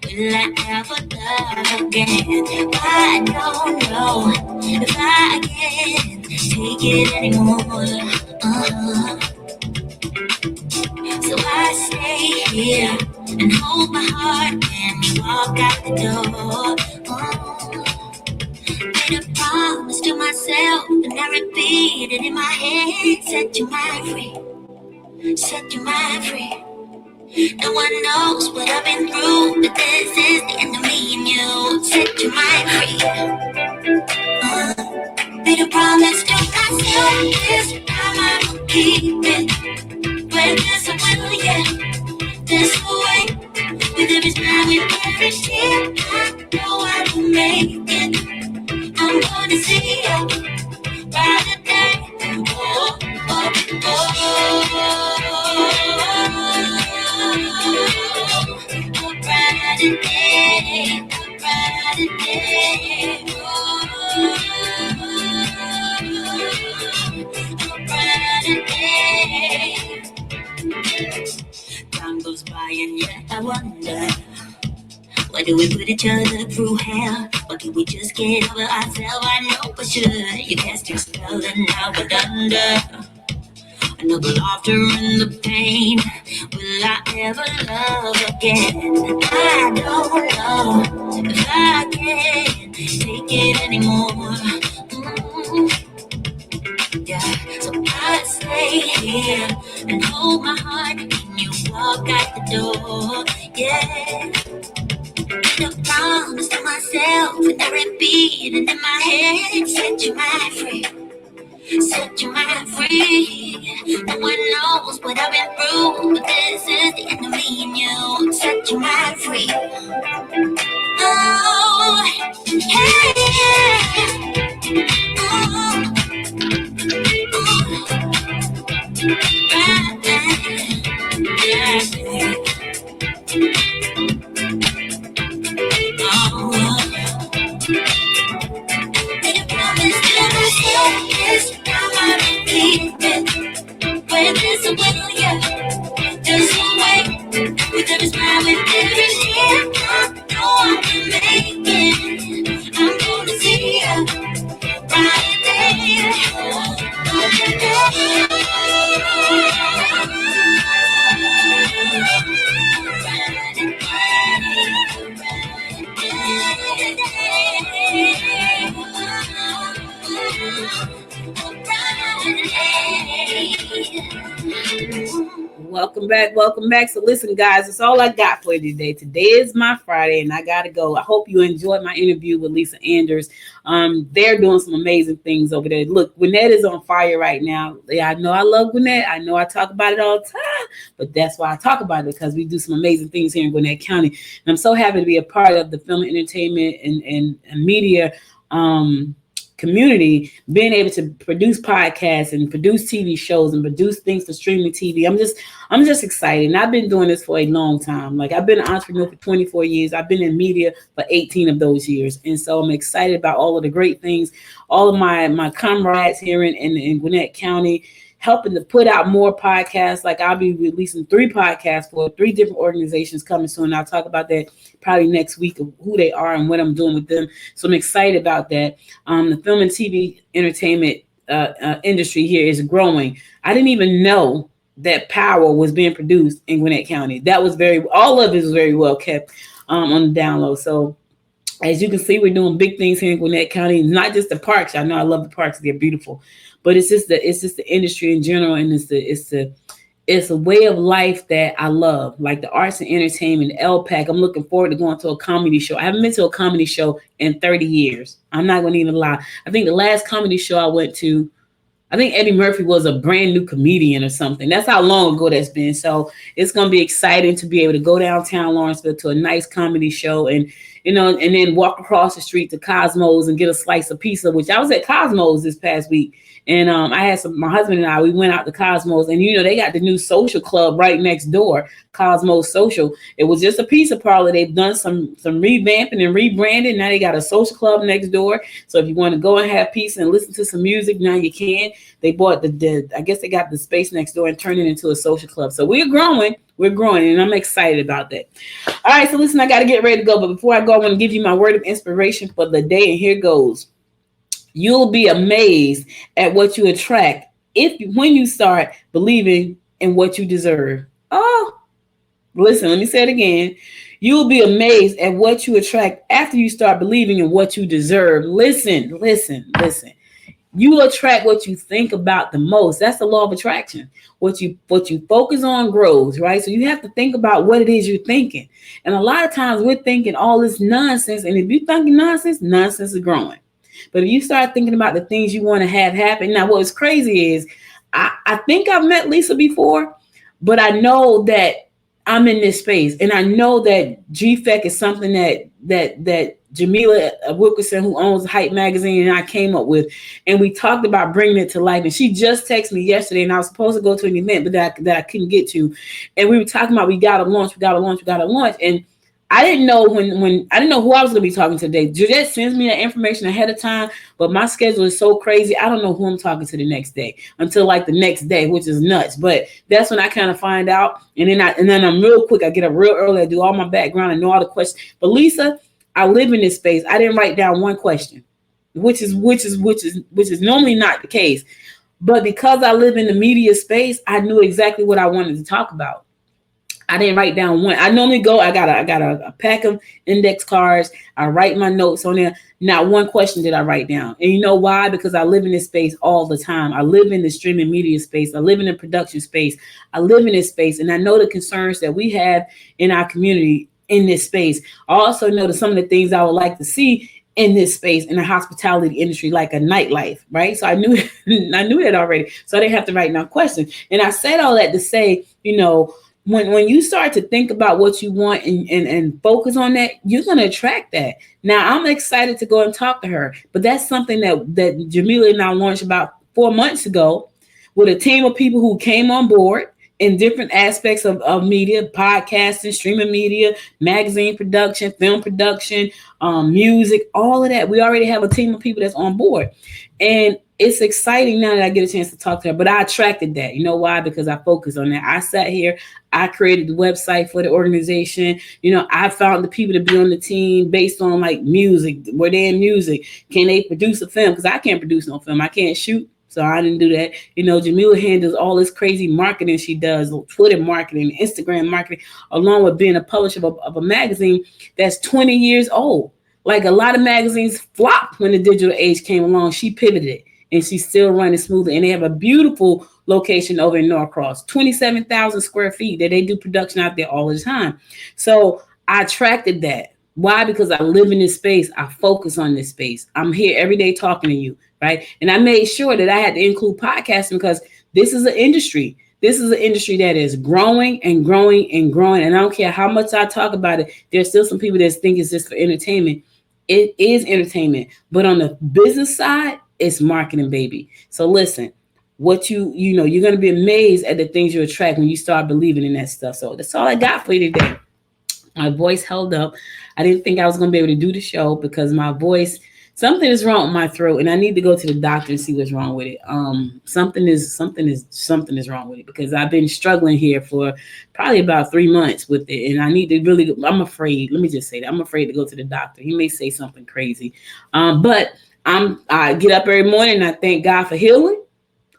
Will I ever love again? I don't know if I can take it anymore. So I stay here and hold my heart when you walk out the door. Made a promise to myself and I repeat it in my head. Set your mind free, set your mind free. No one knows what I've been through, but this is the end of me and you. Set your mind free. Made a promise to myself, this time I will keep it. When there's a will, yeah, there's a way. With every smile, with every tear, I know I will make it. I'm gonna see you brighter day. Oh, oh, oh, a brighter day, a brighter day. Oh, a brighter day. Time goes by and yet I wonder, why do we put each other through hell? Why can't we just get over ourselves? I know we should. You cast your spell and now we're under. Another laughter in the pain. Will I ever love again? I don't know if I can take it anymore. Yeah, so I stay here and hold my heart when you walk out the door. Yeah, the promise to myself with every beat and in my head, set your mind free. Set your mind free. No one knows what I've been through, but this is the end of me and you. Set your mind free. Oh, hey, oh, where there's a will, yeah, there's a way. With every smile, with every tear, I know I can make it. I'm gonna see you right there. Welcome back. Welcome back. So listen, guys, that's all I got for you today. Today is my Friday and I got to go. I hope you enjoyed my interview with Lisa Anders. They're doing some amazing things over there. Look, Gwinnett is on fire right now. Yeah, I know I love Gwinnett. I know I talk about it all the time, but that's why I talk about it, because we do some amazing things here in Gwinnett County. And I'm so happy to be a part of the film, entertainment, and media community, being able to produce podcasts and produce TV shows and produce things for streaming TV. I'm just excited. And I've been doing this for a long time. Like, I've been an entrepreneur for 24 years. I've been in media for 18 of those years. And so I'm excited about all of the great things, all of my comrades here in Gwinnett County, helping to put out more podcasts. Like, I'll be releasing 3 podcasts for 3 different organizations coming soon. I'll talk about that probably next week, of who they are and what I'm doing with them. So I'm excited about that. The film and TV entertainment industry here is growing. I didn't even know that power was being produced in Gwinnett County. That was all of it was very well kept on the down low. So as you can see, we're doing big things here in Gwinnett County, not just the parks. I know I love the parks. They're beautiful, but it's just the industry in general. And it's a way of life that I love, like the arts and entertainment, LPAC. I'm looking forward to going to a comedy show. I haven't been to a comedy show in 30 years. I'm not going to even lie. I think the last comedy show I went to, I think Eddie Murphy was a brand new comedian or something. That's how long ago that's been. So it's going to be exciting to be able to go downtown Lawrenceville to a nice comedy show and then walk across the street to Cosmos and get a slice of pizza, which I was at Cosmos this past week. And I had my husband and I, we went out to Cosmos, and they got the new social club right next door, Cosmos Social. It was just a pizza parlor. They've done some revamping and rebranding. Now they got a social club next door. So if you want to go and have pizza and listen to some music, now you can. They bought I guess they got the space next door and turned it into a social club. So we're growing, and I'm excited about that. All right, so listen, I got to get ready to go. But before I go, I want to give you my word of inspiration for the day, and here goes. You'll be amazed at what you attract when you start believing in what you deserve. Oh, listen, let me say it again. You'll be amazed at what you attract after you start believing in what you deserve. Listen. You attract what you think about the most. That's the law of attraction. What you focus on grows, right? So you have to think about what it is you're thinking. And a lot of times we're thinking all this nonsense. And if you're thinking nonsense is growing. But if you start thinking about the things you want to have happen. Now, what's crazy is I think I've met Lisa before, but I know that I'm in this space. And I know that GFEC is something that Jamila Wilkerson, who owns Hype Magazine, and I came up with. And we talked about bringing it to life. And she just texted me yesterday, and I was supposed to go to an event, but that I couldn't get to. And we were talking about we got to launch. And I didn't know I didn't know who I was going to be talking to today. Juliet sends me that information ahead of time, but my schedule is so crazy. I don't know who I'm talking to the next day until like the next day, which is nuts. But that's when I kind of find out. And then I'm real quick. I get up real early. I do all my background. I know all the questions. But Lisa, I live in this space. I didn't write down one question, which is normally not the case. But because I live in the media space, I knew exactly what I wanted to talk about. I didn't write down one. I normally go, I got a pack of index cards. I write my notes on there. Not one question did I write down. And you know why? Because I live in this space all the time. I live in the streaming media space. I live in the production space. I live in this space. And I know the concerns that we have in our community in this space. I also know that some of the things I would like to see in this space, in the hospitality industry, like a nightlife, right? So I knew that already. So I didn't have to write down questions. And I said all that to say, you know, when you start to think about what you want and focus on that, you're going to attract that. Now, I'm excited to go and talk to her, but that's something that Jamila and I launched about 4 months ago with a team of people who came on board in different aspects of media, podcasting, streaming media, magazine production, film production, music, all of that. We already have a team of people that's on board. And it's exciting now that I get a chance to talk to her, but I attracted that. You know why? Because I focused on that. I sat here, I created the website for the organization. You know, I found the people to be on the team based on like music, were they in music? Can they produce a film? Because I can't produce no film. I can't shoot. So I didn't do that. You know, Jamila handles all this crazy marketing she does, Twitter marketing, Instagram marketing, along with being a publisher of a magazine that's 20 years old. Like a lot of magazines flopped when the digital age came along. She pivoted and she's still running smoothly. And they have a beautiful location over in Norcross, 27,000 square feet that they do production out there all the time. So I attracted that. Why? Because I live in this space. I focus on this space. I'm here every day talking to you, right? And I made sure that I had to include podcasting because this is an industry. This is an industry that is growing and growing and growing. And I don't care how much I talk about it. There's still some people that think it's just for entertainment. It is entertainment. But on the business side, it's marketing, baby. So listen, what you know, you're going to be amazed at the things you attract when you start believing in that stuff. So that's all I got for you today. My voice held up. I didn't think I was going to be able to do the show because my voice, something is wrong with my throat, and I need to go to the doctor and see what's wrong with it. Something is wrong with it because I've been struggling here for probably about 3 months with it, and I need to really. I'm afraid. Let me just say that I'm afraid to go to the doctor. He may say something crazy, but I get up every morning and I thank God for healing,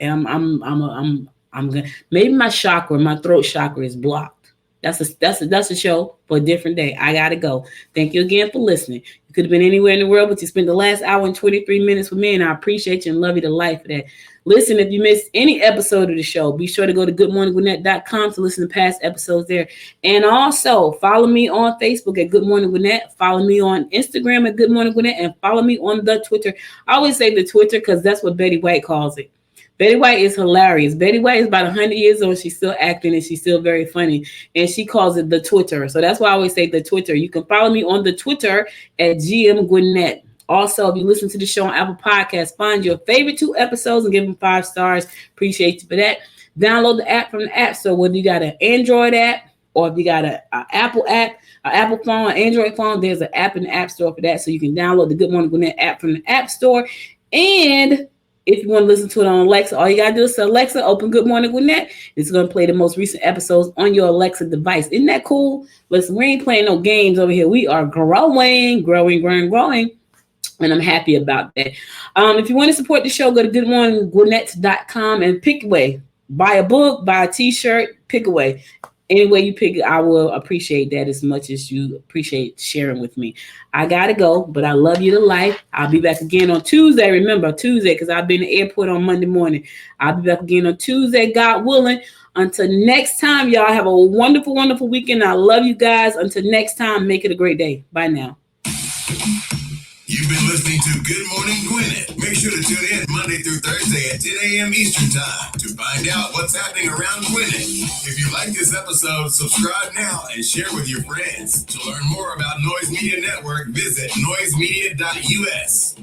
and I'm gonna maybe my throat chakra is blocked. That's a show for a different day. I gotta go. Thank you again for listening. You could have been anywhere in the world, but you spent the last hour and 23 minutes with me, and I appreciate you and love you to life for that. Listen, if you missed any episode of the show, be sure to go to goodmorninggwinnett.com to listen to past episodes there. And also follow me on Facebook at Good Morning Gwinnett. Follow me on Instagram at Good Morning Gwinnett, and follow me on the Twitter. I always say the Twitter because that's what Betty White calls it. Betty White is hilarious. Betty White is about 100 years old. She's still acting and she's still very funny. And she calls it the Twitter. So that's why I always say the Twitter. You can follow me on the Twitter at GM Gwinnett. Also, if you listen to the show on Apple Podcasts, find your favorite 2 episodes and give them 5 stars. Appreciate you for that. Download the app from the App Store. Whether you got an Android app or if you got an Apple app, an Apple phone, an Android phone, there's an app in the App Store for that. So you can download the Good Morning Gwinnett app from the App Store. And if you want to listen to it on Alexa, all you got to do is say, Alexa, open Good Morning Gwinnett. It's going to play the most recent episodes on your Alexa device. Isn't that cool? Listen, we ain't playing no games over here. We are growing. And I'm happy about that. If you want to support the show, go to goodmorninggwinnett.com and pick away. Buy a book, buy a t-shirt, pick away. Any way you pick it, I will appreciate that as much as you appreciate sharing with me. I got to go, but I love you to life. I'll be back again on Tuesday. Remember, Tuesday, because I'll be in the airport on Monday morning. I'll be back again on Tuesday, God willing. Until next time, y'all have a wonderful, wonderful weekend. I love you guys. Until next time, make it a great day. Bye now. You've been listening to Good Morning Gwinnett. Make sure to tune in Monday through Thursday at 10 a.m. Eastern Time to find out what's happening around Gwinnett. If you like this episode, subscribe now and share with your friends. To learn more about Noise Media Network, visit noisemedia.us.